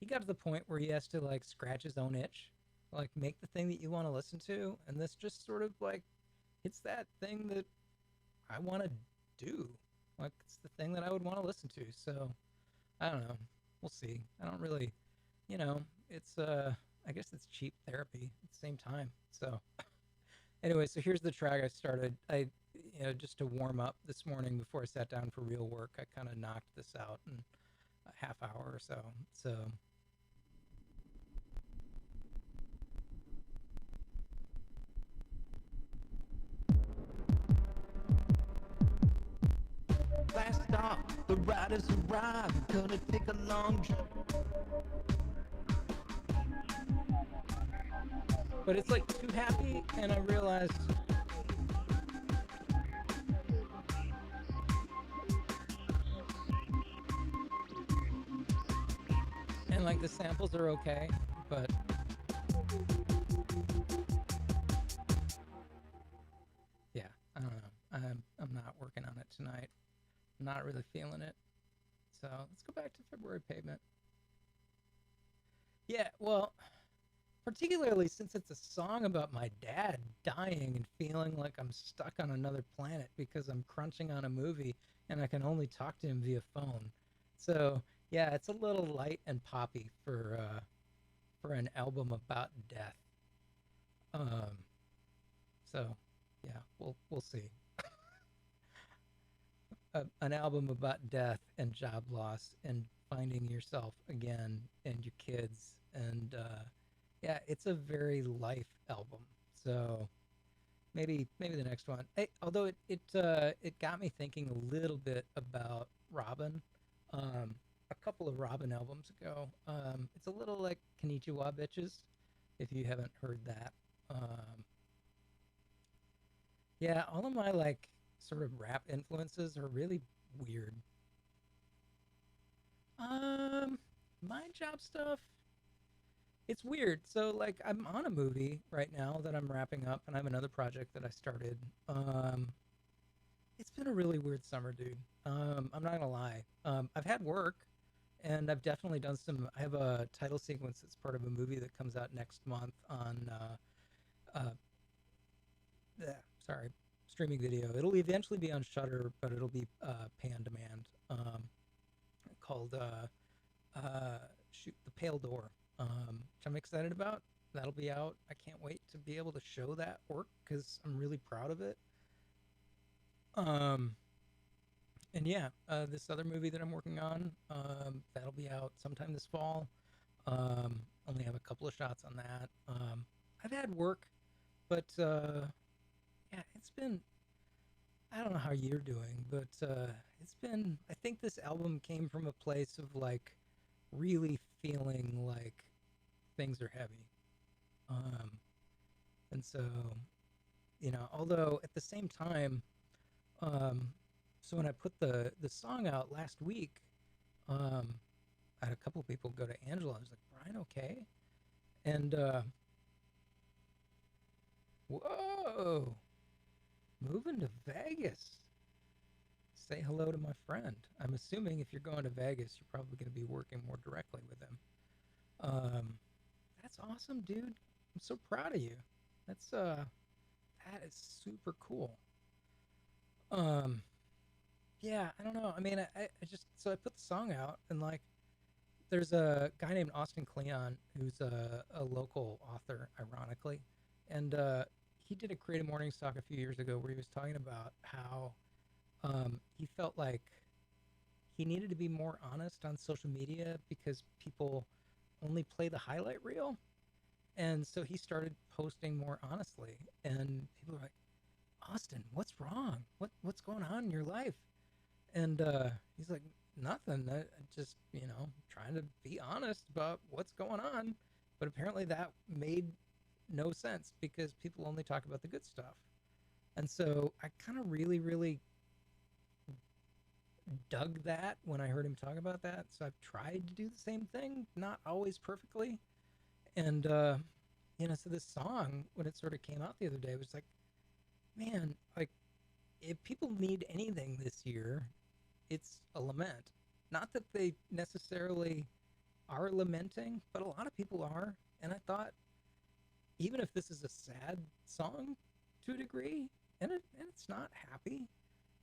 he got to the point where he has to like scratch his own itch, like make the thing that you want to listen to, and this just sort of like it's that thing that I want to do. Like it's the thing that I would want to listen to. So I don't know. We'll see. I don't really, it's I guess it's cheap therapy at the same time. So anyway, so here's the track I started. Just to warm up this morning before I sat down for real work, I kind of knocked this out in a half hour or so. So Last stop, the riders arrive. Gonna take a long trip. but it's like too happy, and I realized and like the samples are okay, but yeah, I don't know. I'm not working on it tonight. I'm not really feeling it. So let's go back to February Pavement. Yeah, well, particularly since it's a song about my dad dying and feeling like I'm stuck on another planet because I'm crunching on a movie and I can only talk to him via phone. So yeah, it's a little light and poppy for an album about death. So yeah, we'll see. An album about death and job loss and finding yourself again and your kids, and yeah, it's a very life album. So maybe the next one. Although it got me thinking a little bit about Robin. A couple of Robin albums ago. It's a little like Konnichiwa Bitches, if you haven't heard that. Yeah, all of my like sort of rap influences are really weird. My job stuff, it's weird. So like I'm on a movie right now that I'm wrapping up, and I have another project that I started. It's been a really weird summer, dude. I'm not gonna lie. I've had work, and I've definitely done some. I have a title sequence that's part of a movie that comes out next month on uh, sorry, streaming video. It'll eventually be on Shutter, but it'll be pay on demand. Called shoot the Pale Door, which I'm excited about. That'll be out. I can't wait to be able to show that work because I'm really proud of it. Um, and yeah, this other movie that I'm working on, that'll be out sometime this fall. Only have a couple of shots on that. I've had work, but yeah, it's been. I don't know how you're doing, but it's been. I think this album came from a place of like really feeling like things are heavy. Um, and so, although at the same time, um, so when I put the song out last week, um, I had a couple of people go to Angela. I was like, Brian, okay? And whoa, moving to Vegas. Say hello to my friend. I'm assuming if you're going to Vegas, you're probably going to be working more directly with him. Um, that's awesome, dude. I'm so proud of you. That's that is super cool. Um, yeah, I don't know. I mean, I just so I put the song out and like there's a guy named Austin Kleon who's a local author, ironically, and he did a Creative Mornings talk a few years ago where he was talking about how he felt like he needed to be more honest on social media because people only play the highlight reel. And so he started posting more honestly. And people were like, Austin, what's wrong? What's going on in your life? And he's like, nothing. I just, trying to be honest about what's going on. But apparently that made no sense because people only talk about the good stuff. And so I kind of really, really dug that when I heard him talk about that. So I've tried to do the same thing, not always perfectly. And so this song, when it sort of came out the other day, was like, man, like if people need anything this year, it's a lament. Not that they necessarily are lamenting, but a lot of people are. And I thought, even if this is a sad song to a degree, and it's not happy,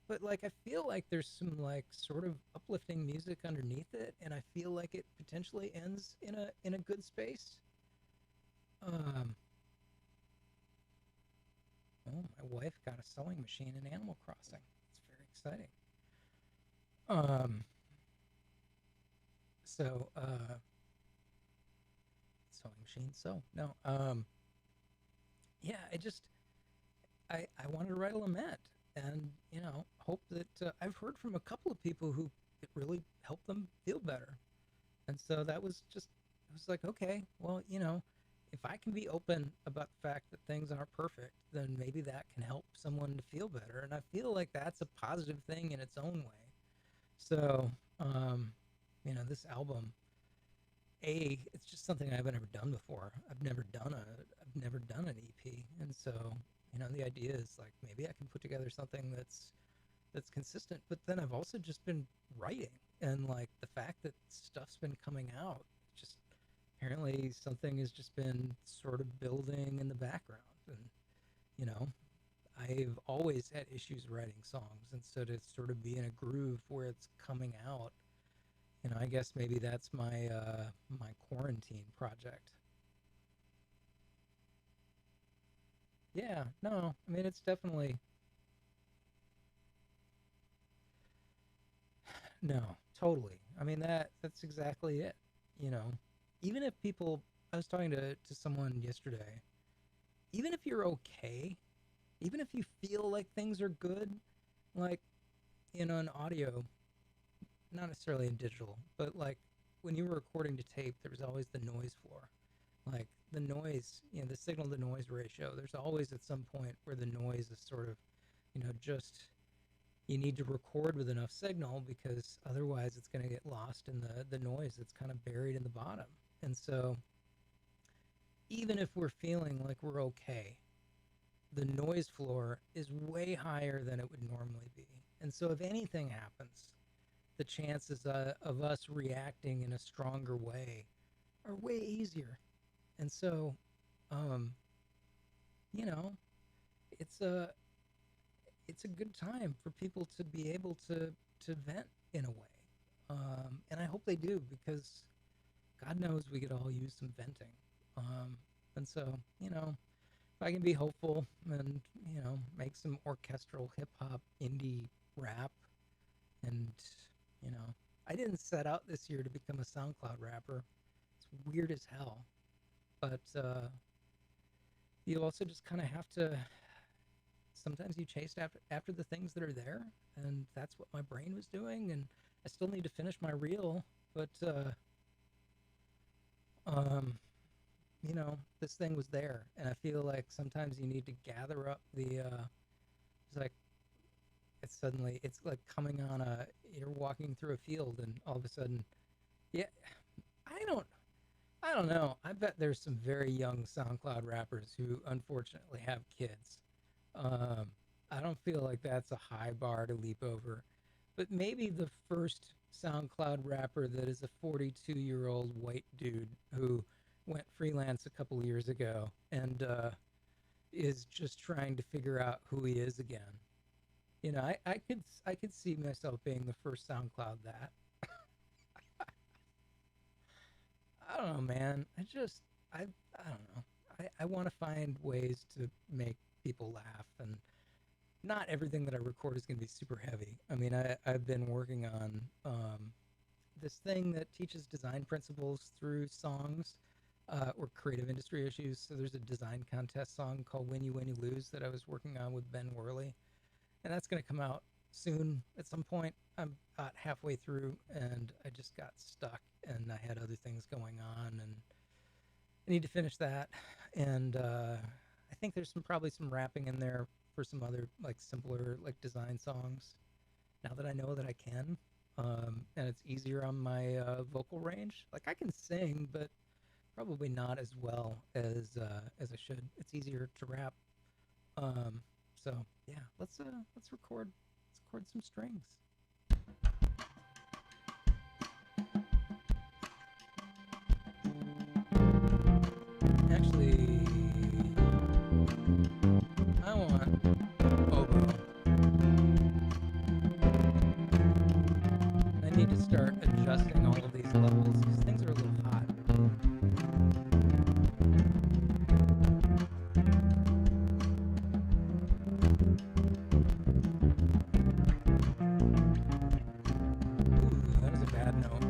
but like I feel like there's some like sort of uplifting music underneath it, and I feel like it potentially ends in a good space. Um, oh, my wife got a sewing machine in Animal Crossing. It's very exciting. Um, so sewing machine. So no. Yeah, I wanted to write a lament, and hope that I've heard from a couple of people who it really helped them feel better, and so that was just it was like okay, well if I can be open about the fact that things aren't perfect, then maybe that can help someone to feel better, and I feel like that's a positive thing in its own way. So this album, it's just something I haven't ever done before. I've never done an EP, and so the idea is like maybe I can put together something that's consistent. But then I've also just been writing, and like the fact that stuff's been coming out, just apparently something has just been sort of building in the background, and you know I've always had issues writing songs, and so to sort of be in a groove where it's coming out, I guess maybe that's my quarantine project. Yeah, no, I mean it's definitely no, totally. I mean that's exactly it. You know, even if people, I was talking to someone yesterday. Even if you're okay, even if you feel like things are good, like in audio, not necessarily in digital, but like when you were recording to tape, there was always the noise floor. Like the noise, the signal to noise ratio, there's always at some point where the noise is sort of, just you need to record with enough signal because otherwise it's going to get lost in the noise that's kind of buried in the bottom. And so even if we're feeling like we're okay, the noise floor is way higher than it would normally be. And so if anything happens, the chances of us reacting in a stronger way are way easier. And so, um, you know, it's a it's a good time for people to be able to vent in a way. And I hope they do because God knows we could all use some venting. And so, if I can be hopeful and, make some orchestral hip hop indie rap and, I didn't set out this year to become a SoundCloud rapper. It's weird as hell. But you also just kind of have to, sometimes you chase after the things that are there. And that's what my brain was doing. And I still need to finish my reel. But, this thing was there. And I feel like sometimes you need to gather up it's like, it's like coming on you're walking through a field and all of a sudden, yeah, I don't know. I bet there's some very young SoundCloud rappers who unfortunately have kids. I don't feel like that's a high bar to leap over, but maybe the first SoundCloud rapper that is a 42-year-old white dude who went freelance a couple years ago and is just trying to figure out who he is again. I could see myself being the first SoundCloud that. I don't know, man. I don't know. I want to find ways to make people laugh, and not everything that I record is going to be super heavy. I mean, I've been working on this thing that teaches design principles through songs or creative industry issues. So there's a design contest song called Win You, Win You Lose that I was working on with Ben Worley, and that's going to come out soon at some point. I'm about halfway through, and I just got stuck, and I had other things going on, and I need to finish that. And I think there's probably some rapping in there for some other like simpler like design songs. Now that I know that I can, and it's easier on my vocal range. Like I can sing, but probably not as well as I should. It's easier to rap. So yeah, let's record some strings. Actually, I want oboe. I need to start adjusting all of these levels. These things are a little hot. Ooh, that is a bad note.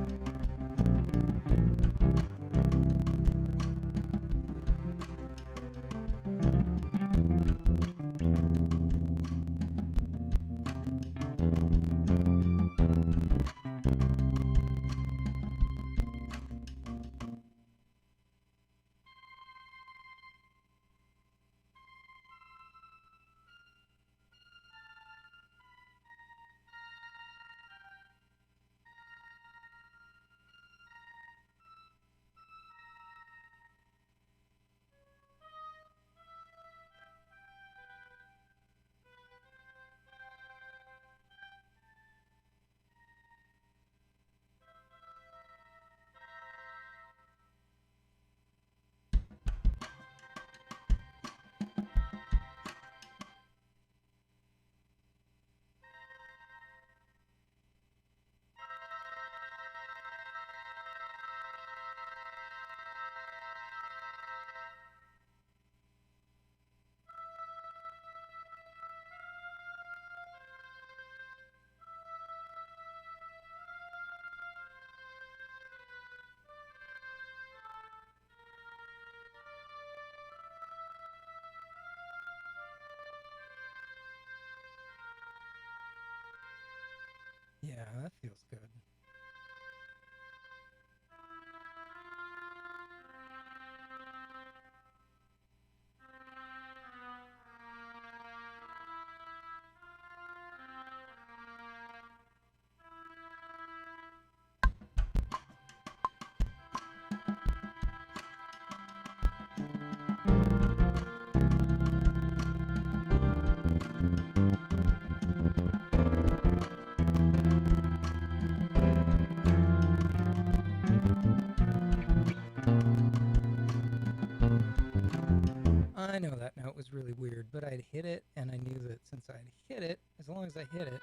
I know that note was really weird, but I'd hit it, and I knew that since I'd hit it, as long as I hit it,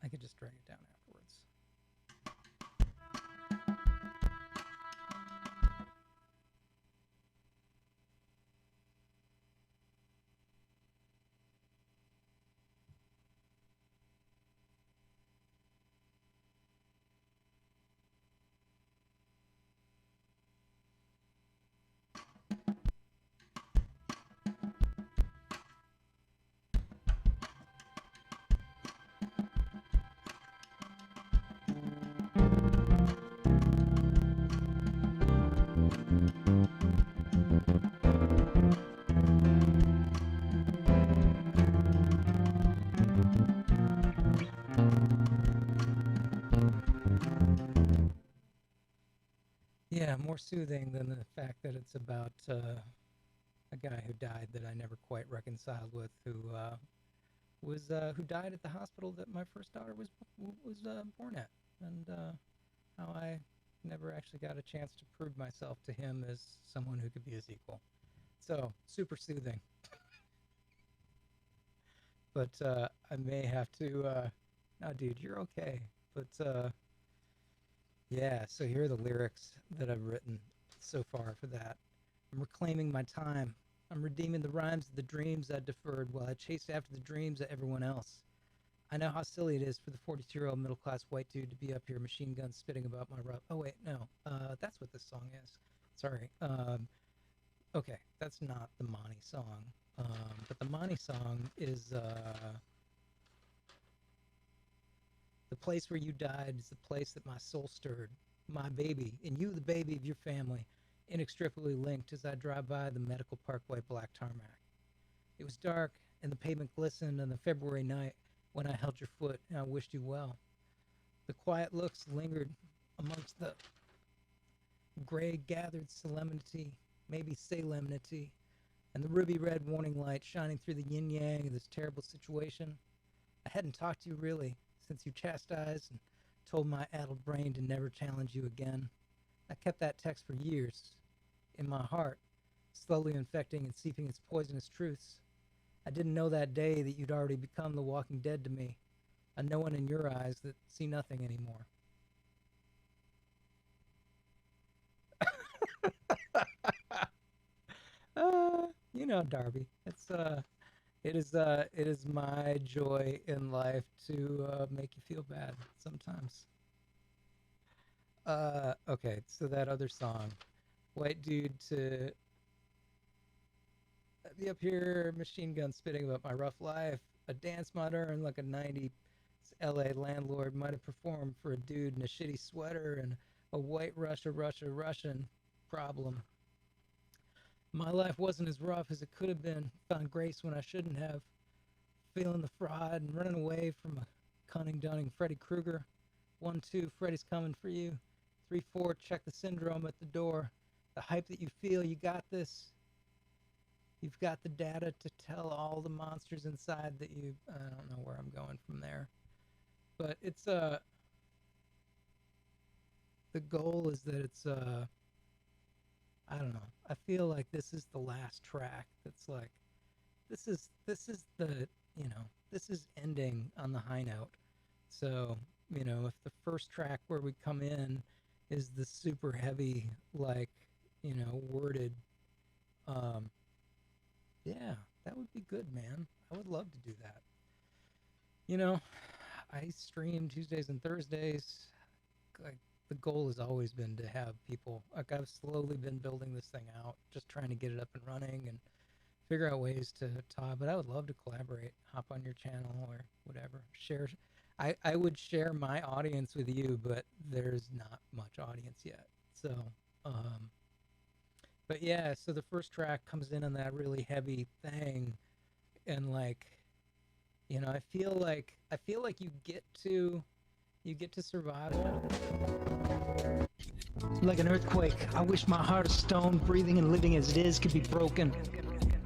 I could just drag it down afterwards. Yeah, more soothing than the fact that it's about a guy who died that I never quite reconciled with, who died at the hospital that my first daughter was born at, and how I never actually got a chance to prove myself to him as someone who could be his equal. So super soothing. But I may have to. No, dude, you're okay. But yeah, so here are the lyrics that I've written so far for that. I'm reclaiming my time. I'm redeeming the rhymes of the dreams I deferred while I chased after the dreams of everyone else. I know how silly it is for the 42-year-old middle-class white dude to be up here machine gun spitting about my rough. Oh, wait, no. That's what this song is. Sorry. Okay, that's not the Monty song. But the Monty song is... The place where you died is the place that my soul stirred. My baby, and you the baby of your family, inextricably linked as I drive by the Medical Parkway black tarmac. It was dark, and the pavement glistened on the February night when I held your foot and I wished you well. The quiet looks lingered amongst the gray gathered solemnity, maybe solemnity, and the ruby red warning light shining through the yin-yang of this terrible situation. I hadn't talked to you really, since you chastised and told my addled brain to never challenge you again. I kept that text for years, in my heart, slowly infecting and seeping its poisonous truths. I didn't know that day that you'd already become the walking dead to me, a no one in your eyes that see nothing anymore. You know, Darby, it is my joy in life to make you feel bad sometimes. Okay, so that other song, white dude to be up here, machine gun spitting about my rough life, a dance modern like a 90s LA landlord might have performed for a dude in a shitty sweater and a white Russian problem. My life wasn't as rough as it could have been. Found grace when I shouldn't have. Feeling the fraud and running away from a cunning, dunning Freddy Krueger. 1, 2, Freddy's coming for you. 3, 4, check the syndrome at the door. The hype that you feel, you got this. You've got the data to tell all the monsters inside that you... I don't know where I'm going from there. But it's, the goal is that it's, I don't know. I feel like this is the last track that's like, this is the, you know, this is ending on the high note. So, you know, if the first track where we come in is the super heavy, like, you know, worded, yeah, that would be good, man. I would love to do that. You know, I stream Tuesdays and Thursdays. Like, the goal has always been to have people, like, I've slowly been building this thing out, just trying to get it up and running and figure out ways to talk, but I would love to collaborate, hop on your channel or whatever, share. I would share my audience with you, but there's not much audience yet. So, but yeah, so the first track comes in on that really heavy thing, and like, you know, I feel like you get to survive it. Like an earthquake, I wish my heart of stone, breathing and living as it is, could be broken.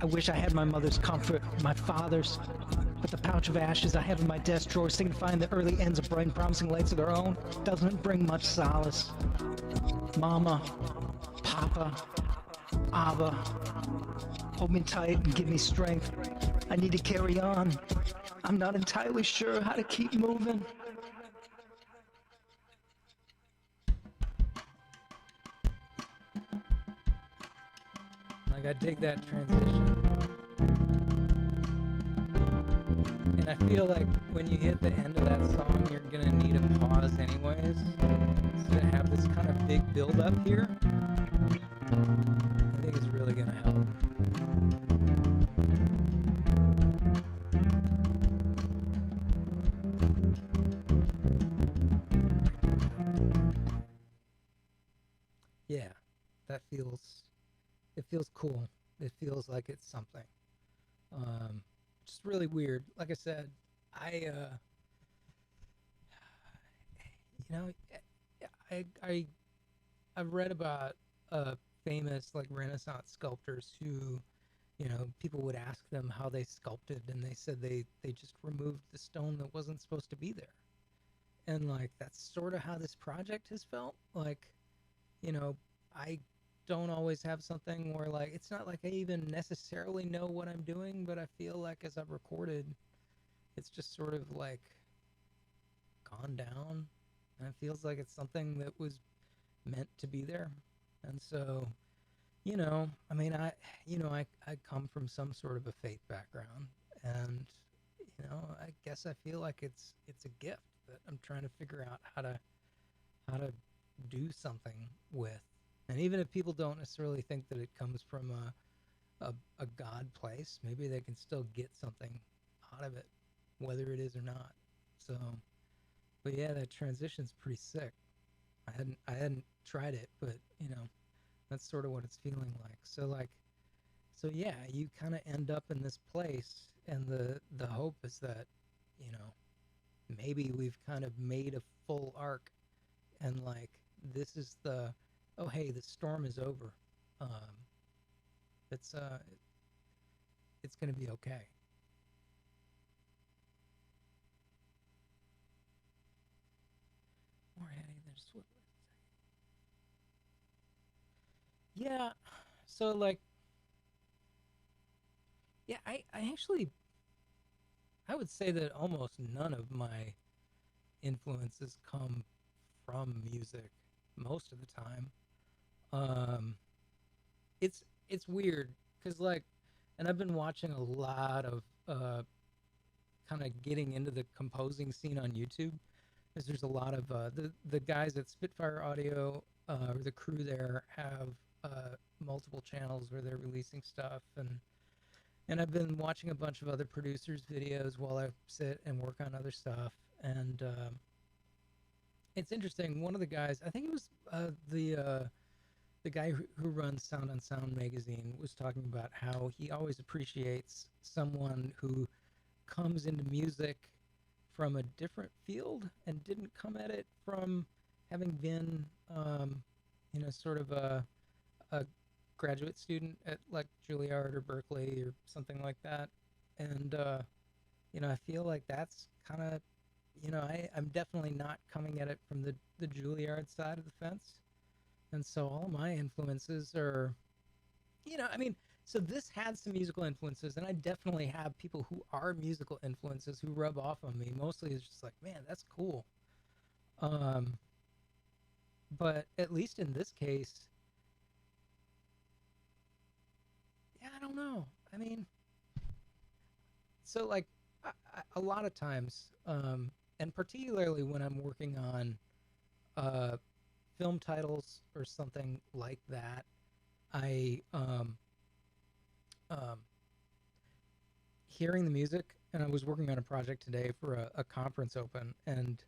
I wish I had my mother's comfort, my father's. But the pouch of ashes I have in my desk drawer, signifying the early ends of bright and promising lights of their own, doesn't bring much solace. Mama, Papa, Abba, hold me tight and give me strength. I need to carry on. I'm not entirely sure how to keep moving. Like, I dig that transition. And I feel like when you hit the end of that song, you're gonna need a pause anyways. So to have this kind of big build up here, I think it's really gonna help. Yeah, that feels, it feels cool. It feels like it's something. Just really weird. Like I said, I you know, I I've read about famous like Renaissance sculptors who, you know, people would ask them how they sculpted, and they said they just removed the stone that wasn't supposed to be there. And like that's sort of how this project has felt. Like, you know, I don't always have something where like it's not like I even necessarily know what I'm doing, but I feel like as I've recorded, it's just sort of like gone down, and it feels like it's something that was meant to be there. And so, you know, I mean, I come from some sort of a faith background, and you know, I guess I feel like it's a gift that I'm trying to figure out how to do something with. And even if people don't necessarily think that it comes from a God place, maybe they can still get something out of it, whether it is or not. So, but yeah, that transition's pretty sick. I hadn't tried it, but you know, that's sort of what it's feeling like. So like, so yeah, you kind of end up in this place, and the hope is that, you know, maybe we've kind of made a full arc, and like this is the, oh hey, the storm is over. Um, it's uh, it's gonna be okay. More heading than swift. Yeah. So like, yeah, I actually I would say that almost none of my influences come from music most of the time. Um, it's weird because like, and I've been watching a lot of kind of getting into the composing scene on YouTube. Because there's a lot of the guys at Spitfire Audio, or the crew there, have multiple channels where they're releasing stuff, and I've been watching a bunch of other producers' videos while I sit and work on other stuff, and it's interesting. One of the guys, I think it was the guy who runs Sound on Sound magazine, was talking about how he always appreciates someone who comes into music from a different field and didn't come at it from having been, you know, sort of a graduate student at like Juilliard or Berkeley or something like that. And, you know, I feel like that's kind of, you know, I'm definitely not coming at it from the Juilliard side of the fence. And so all my influences are, you know, I mean, so this had some musical influences, and I definitely have people who are musical influences who rub off on me. Mostly it's just like, man, that's cool. Um, but at least in this case, yeah, I don't know. I mean, so like a lot of times, and particularly when I'm working on uh, film titles or something like that, I um, hearing the music, and I was working on a project today for a conference open, and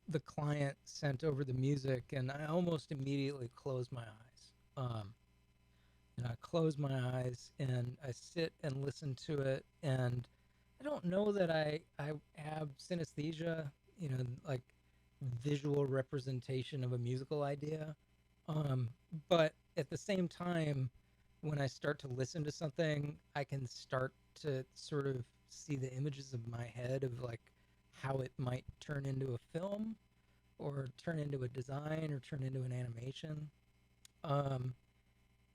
the client sent over the music, and I almost immediately closed my eyes. And I close my eyes and I sit and listen to it, and I don't know that I have synesthesia, you know, like visual representation of a musical idea. Um, but at the same time, when I start to listen to something, I can start to sort of see the images of my head of like how it might turn into a film or turn into a design or turn into an animation. Um,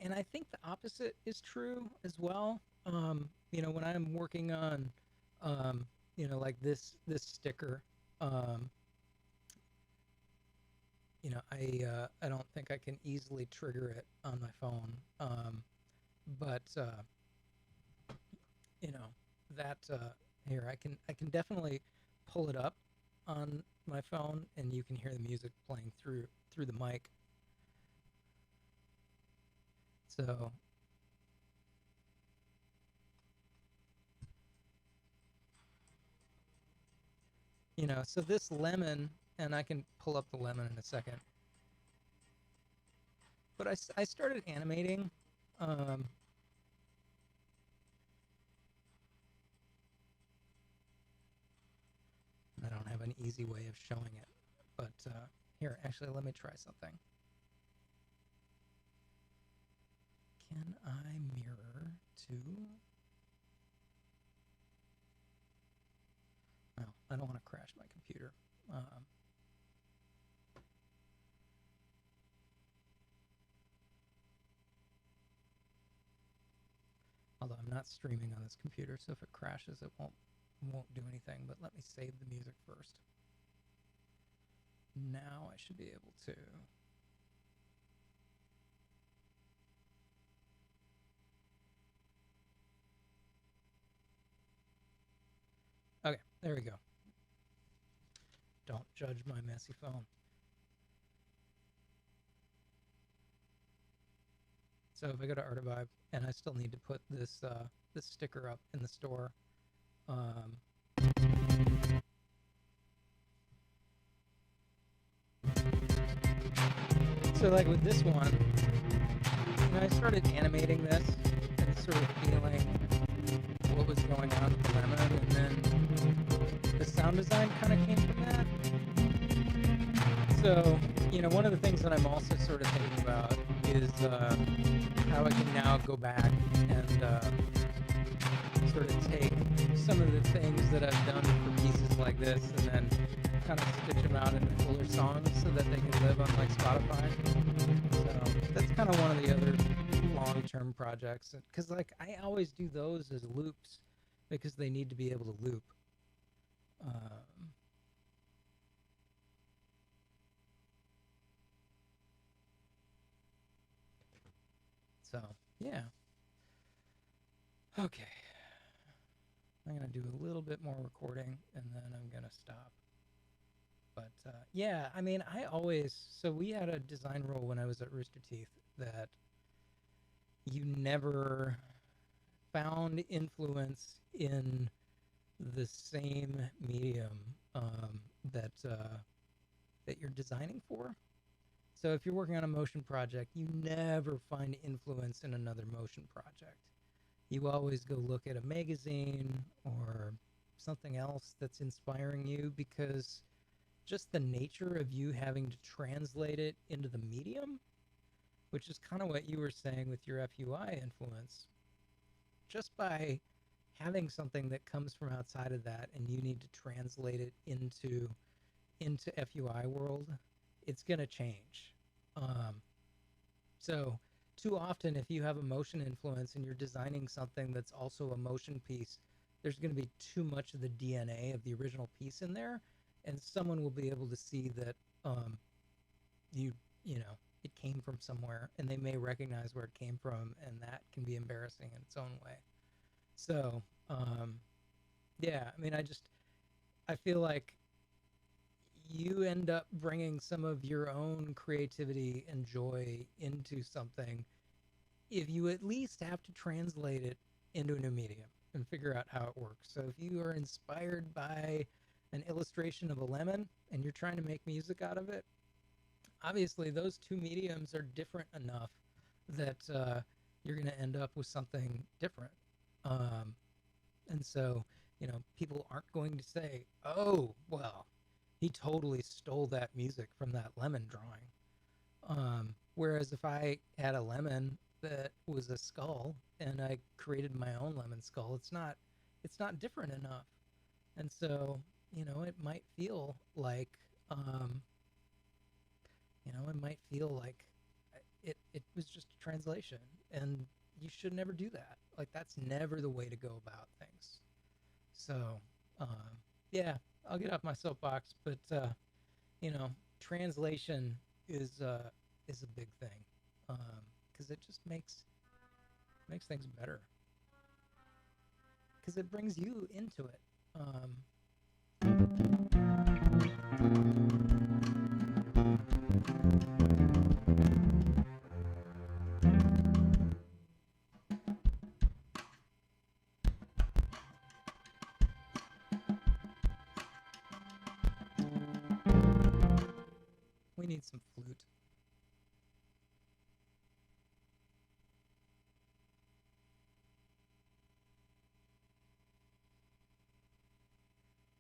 And I think the opposite is true as well. When I'm working on, um, like this sticker, um, I don't think I can easily trigger it on my phone. But you know, that here I can definitely pull it up on my phone, and you can hear the music playing through the mic. So so this lemon, and I can pull up the lemon in a second. But I started animating. Um, I don't have an easy way of showing it, but here, actually, let me try something. Can I mirror to? No, I don't want to crash my computer. Although I'm not streaming on this computer, so if it crashes, it won't do anything. But let me save the music first. Now I should be able to. Okay, there we go. Don't judge my messy phone. So if I go to Artivibe, and I still need to put this sticker up in the store. So like with this one, I started animating this and sort of feeling what was going on with the lemon, and then the sound design kind of came from that. So, one of the things that I'm also sort of thinking about is how I can now go back and sort of take some of the things that I've done for pieces like this and then kind of stitch them out into fuller songs so that they can live on like Spotify. So that's kind of one of the other long-term projects, because like I always do those as loops because they need to be able to loop. So yeah. Okay. I'm gonna do a little bit more recording and then I'm gonna stop. But yeah, I mean, so we had a design rule when I was at Rooster Teeth that you never found influence in the same medium that you're designing for. So if you're working on a motion project, you never find influence in another motion project. You always go look at a magazine or something else that's inspiring you, because just the nature of you having to translate it into the medium, which is kind of what you were saying with your FUI influence, just by having something that comes from outside of that and you need to translate it into FUI world, it's going to change. So too often, if you have a motion influence and you're designing something that's also a motion piece, there's going to be too much of the DNA of the original piece in there, and someone will be able to see that it came from somewhere, and they may recognize where it came from, and that can be embarrassing in its own way. So yeah, I mean, I feel like you end up bringing some of your own creativity and joy into something if you at least have to translate it into a new medium and figure out how it works. So if you are inspired by an illustration of a lemon and you're trying to make music out of it, obviously those two mediums are different enough that you're going to end up with something different. And so, people aren't going to say, oh, well, he totally stole that music from that lemon drawing. Whereas if I had a lemon that was a skull and I created my own lemon skull, it's not different enough. And so, it might feel like, it was just a translation, and you should never do that. Like, that's never the way to go about things. So, yeah, I'll get off my soapbox, but you know, translation is a big thing, because it just makes things better, because it brings you into it. We need some flute.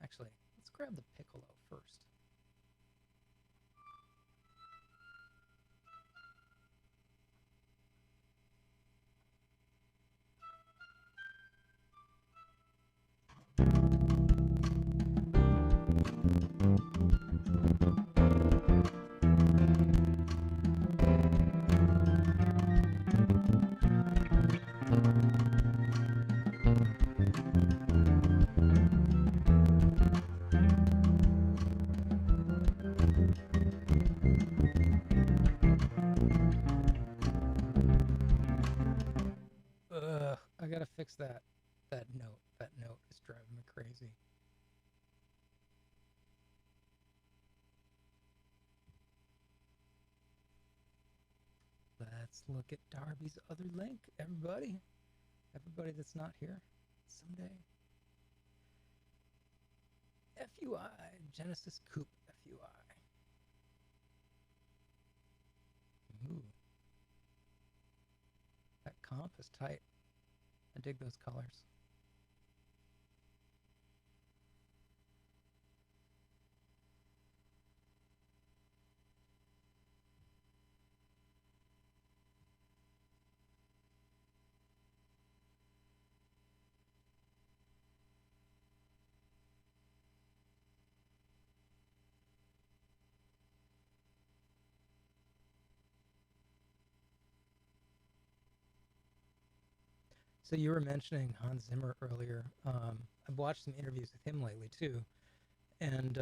Actually, let's grab the piccolo first. I gotta fix that note. That note is driving me crazy. Let's look at Darby's other link, everybody. Everybody that's not here someday. FUI, Genesis Coupe FUI. Ooh. That comp is tight. I dig those colors. So you were mentioning Hans Zimmer earlier. I've watched some interviews with him lately too, and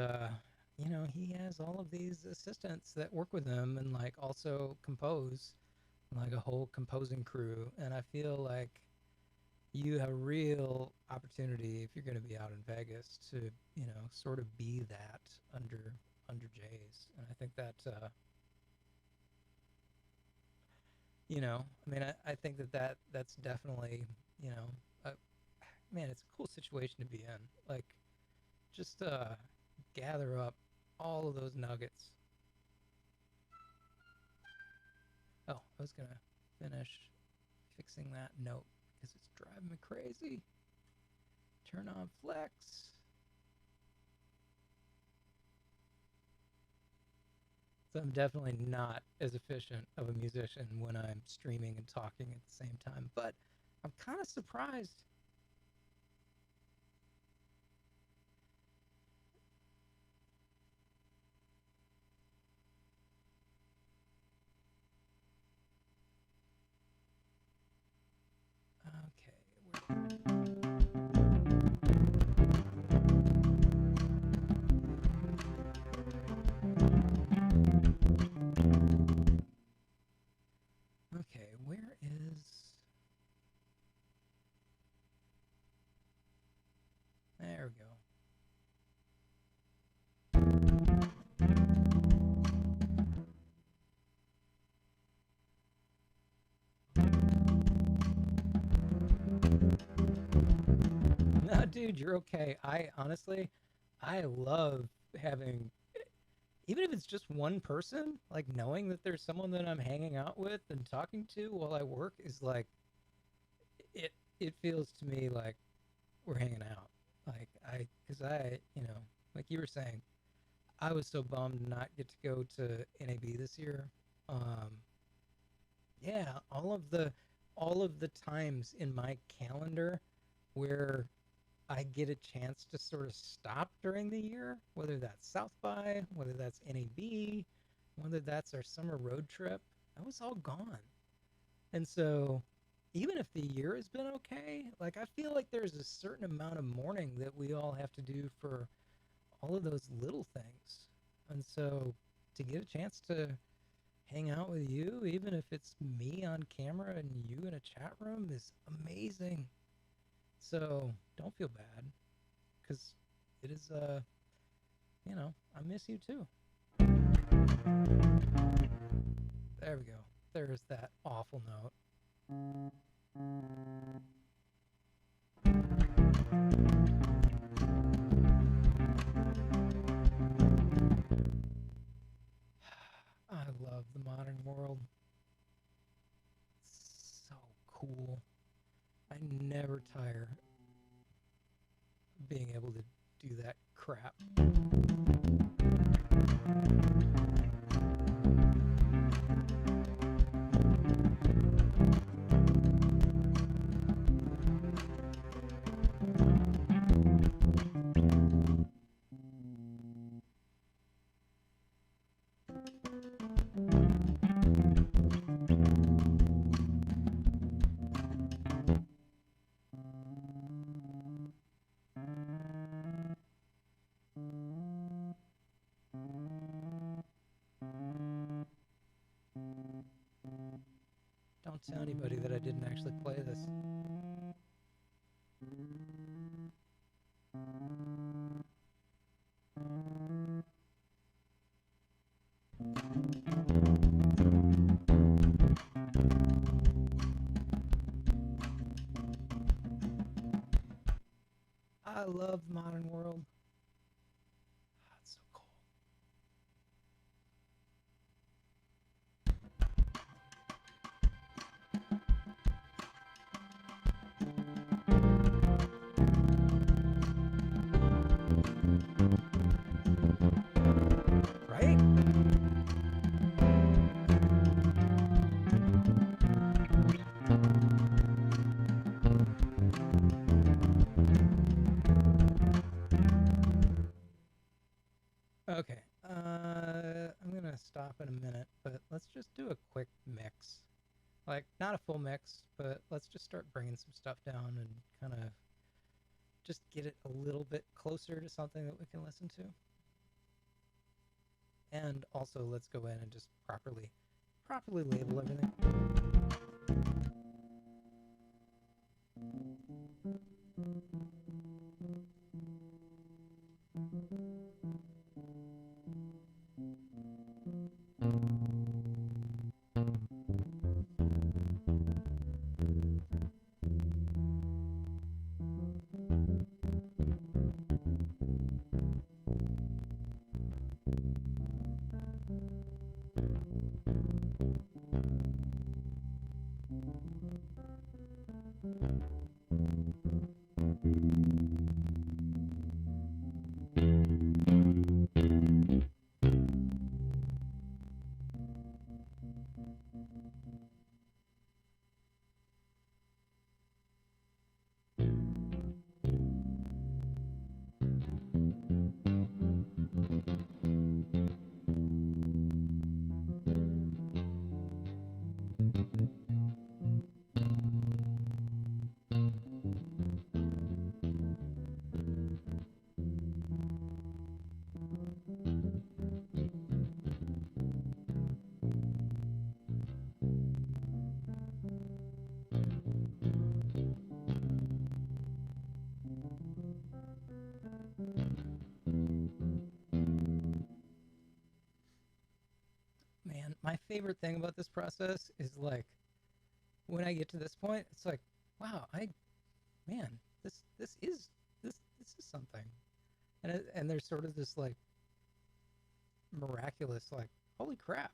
you know, he has all of these assistants that work with him and like also compose, like a whole composing crew. And I feel like you have a real opportunity if you're going to be out in Vegas to, you know, sort of be that under Jay's. And I think that you know, I mean, I think that's definitely, you know, man, it's a cool situation to be in. Like, just gather up all of those nuggets. Oh, I was gonna finish fixing that note because it's driving me crazy. Turn on flex. So I'm definitely not as efficient of a musician when I'm streaming and talking at the same time, but I'm kind of surprised. Okay, okay, where is... There we go. No, dude, you're okay. I honestly, I love having, even if it's just one person, like knowing that there's someone that I'm hanging out with and talking to while I work is like, it feels to me like we're hanging out. Like because you know, like you were saying, I was so bummed to not get to go to NAB this year. Um, yeah, all of the times in my calendar where I get a chance to sort of stop during the year, whether that's South by, whether that's NAB, whether that's our summer road trip, that was all gone. And so, even if the year has been okay, like I feel like there's a certain amount of mourning that we all have to do for all of those little things. And so, to get a chance to hang out with you, even if it's me on camera and you in a chat room, is amazing. So, don't feel bad, because it is, I miss you too. There we go. There's that awful note. I love the modern world. It's so cool. I never tire of being able to do that crap. Don't tell anybody that I didn't actually play this. I love the modern world. Oh, it's so cool. Right? Okay. I'm going to stop in a minute, but let's just do a quick mix. Like, not a full mix, but let's just start bringing some stuff down and kind of just get it a little bit closer to something that we can listen to. And also, let's go in and just properly label everything. Man, my favorite thing about this process is like when I get to this point, it's like, wow, man, this is something, and there's sort of this like miraculous, like, holy crap.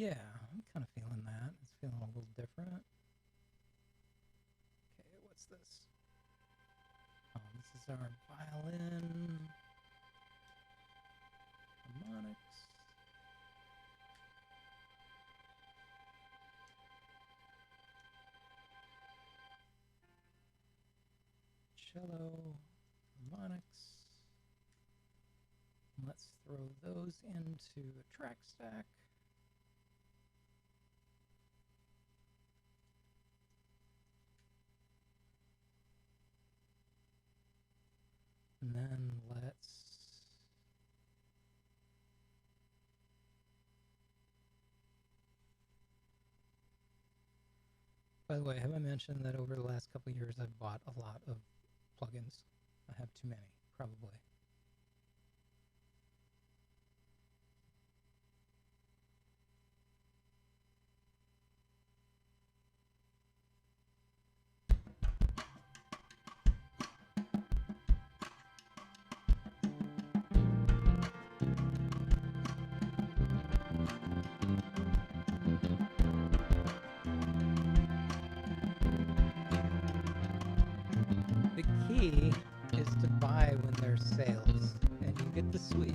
Yeah, I'm kind of feeling that. It's feeling a little different. Okay, what's this? Oh, this is our violin. Harmonics. Cello. Harmonics. Let's throw those into a track stack. And then let's by the way, have I mentioned that over the last couple of years I've bought a lot of plugins? I have too many, probably. The key is to buy when there's sales, and you get the suite.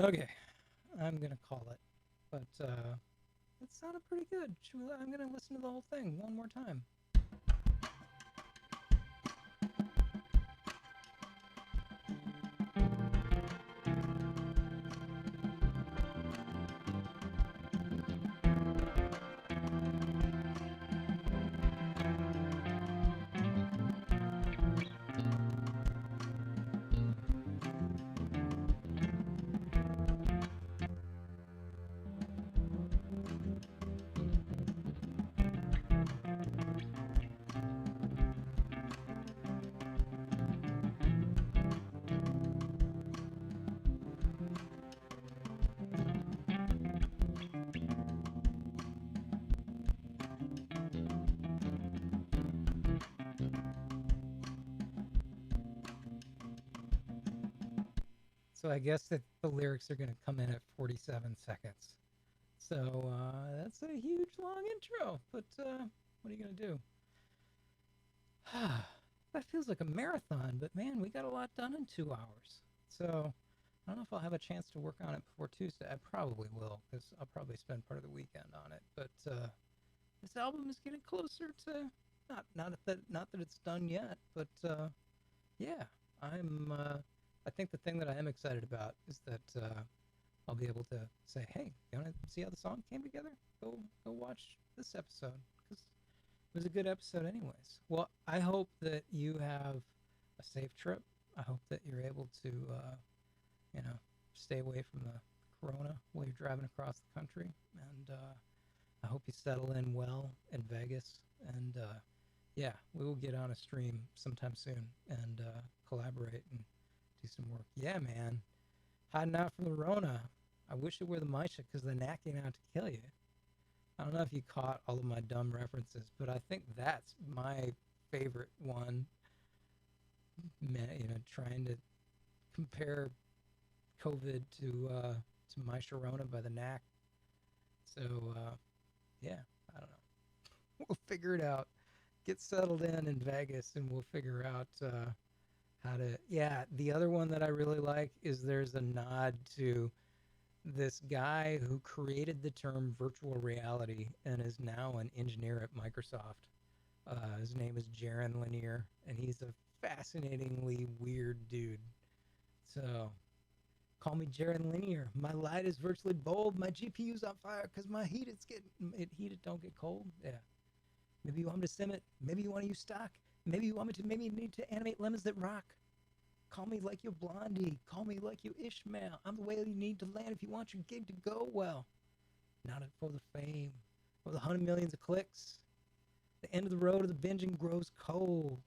Okay, I'm gonna call it, but it sounded pretty good. I'm gonna listen to the whole thing one more time. So I guess that the lyrics are going to come in at 47 seconds. So that's a huge long intro, but what are you going to do? That feels like a marathon, but man, we got a lot done in 2 hours. So I don't know if I'll have a chance to work on it before Tuesday. I probably will, because I'll probably spend part of the weekend on it. But this album is getting closer to not that it's done yet, but yeah, I'm. I think the thing that I am excited about is that I'll be able to say, hey, you want to see how the song came together? Go watch this episode, because it was a good episode anyways. Well, I hope that you have a safe trip. I hope that you're able to, stay away from the corona while you're driving across the country. And I hope you settle in well in Vegas. And yeah, we will get on a stream sometime soon and collaborate and do some work. Yeah, man. Hiding out from the Rona. I wish it were the Misha, because they're knacking out to kill you. I don't know if you caught all of my dumb references, but I think that's my favorite one. Trying to compare COVID to my Sharona by the Knack. So yeah, I don't know. We'll figure it out. Get settled in Vegas, and we'll figure out how to. Yeah, the other one that I really like is there's a nod to this guy who created the term virtual reality and is now an engineer at Microsoft. His name is Jaron Lanier, and he's a fascinatingly weird dude. So, call me Jaron Lanier. My light is virtually bold. My GPU's on fire because my heat is getting it heated. Don't get cold. Yeah. Maybe you want me to sim it. Maybe you want to use stock. Maybe you want me to. Maybe you need to animate lemons that rock. Call me like you're Blondie. Call me like you Ishmael. I'm the whale you need to land if you want your gig to go well. Not for the fame or the 100 millions of clicks. The end of the road of the binging grows cold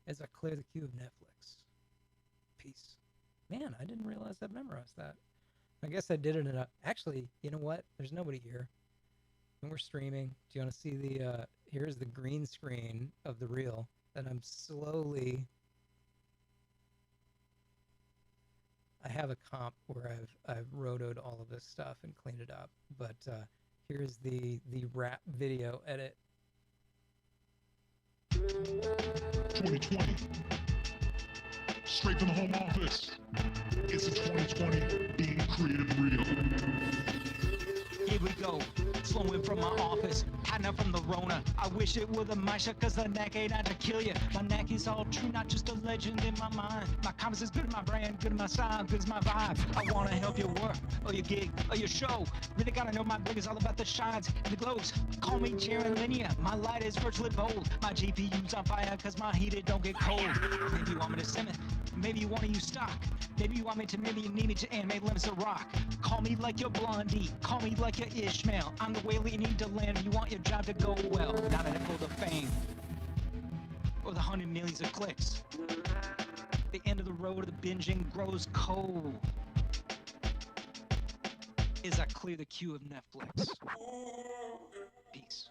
as I clear the queue of Netflix. Peace. Man, I didn't realize I memorized that. I guess I did it enough. Actually, you know what? There's nobody here. And we're streaming. Do you want to see the, here's the green screen of the reel that I'm slowly... I have a comp where I've rotoed all of this stuff and cleaned it up, but here's the rap video edit. 2020, straight from the home office. It's a 2020 being creative real. Here we go, slowing from my office, hiding out from the Rona. I wish it were the Misha, cause the Knack ain't out to kill you. My Knack is all true, not just a legend in my mind. My comments is good in my brand, good in my sound, good as my vibe. I wanna help your work, or your gig, or your show. Really gotta know my bling is all about the shines and the glows. Call me Jaron Linear, my light is virtually bold. My GPU's on fire, cause my heater don't get cold. Maybe you want me to sim it, maybe you wanna use stock. Maybe you want me to, maybe you need me to animate lemons to rock. Call me like you're Blondie, call me like you're Ishmael. I'm the whale you need to land if you want your job to go well. Not in it for the fame, or the 100 millions of clicks. The end of the road of the binging grows cold as I clear the queue of Netflix. Peace.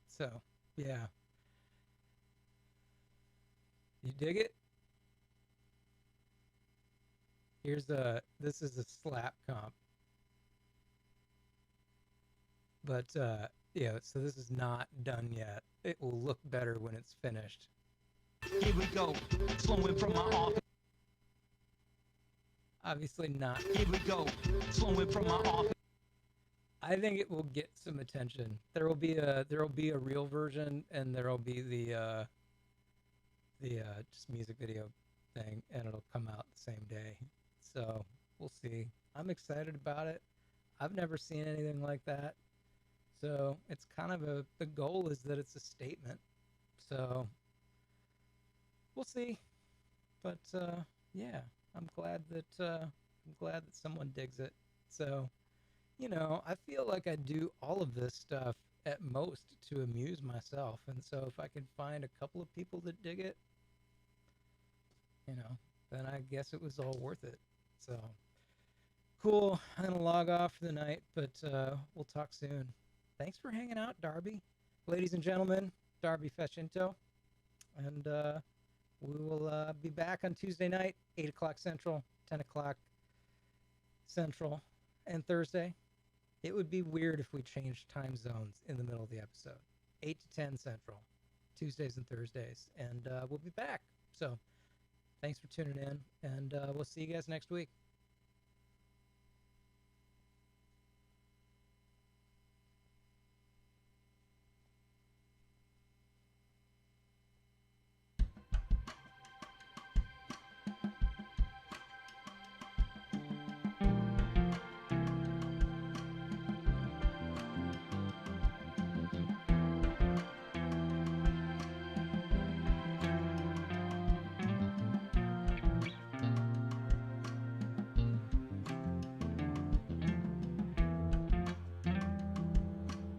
So, yeah. You dig it? This is a slap comp. But, yeah, so this is not done yet. It will look better when it's finished. Here we go, slowing from my office. Obviously not. Here we go, slowing from my office. I think it will get some attention. There will be a real version, and there will be the just music video thing, and it'll come out the same day. So we'll see. I'm excited about it. I've never seen anything like that. So it's kind of the goal is that it's a statement. So we'll see. But yeah, I'm glad that someone digs it. So, I feel like I do all of this stuff at most to amuse myself. And so if I can find a couple of people that dig it, then I guess it was all worth it. So cool. I'm gonna log off for the night, but we'll talk soon. Thanks for hanging out, Darby. Ladies and gentlemen, Darby Fechinto. And We will be back on Tuesday night, 8 o'clock Central, 10 o'clock Central, and Thursday. It would be weird if we changed time zones in the middle of the episode. 8 to 10 Central, Tuesdays and Thursdays. And we'll be back. So thanks for tuning in, and we'll see you guys next week.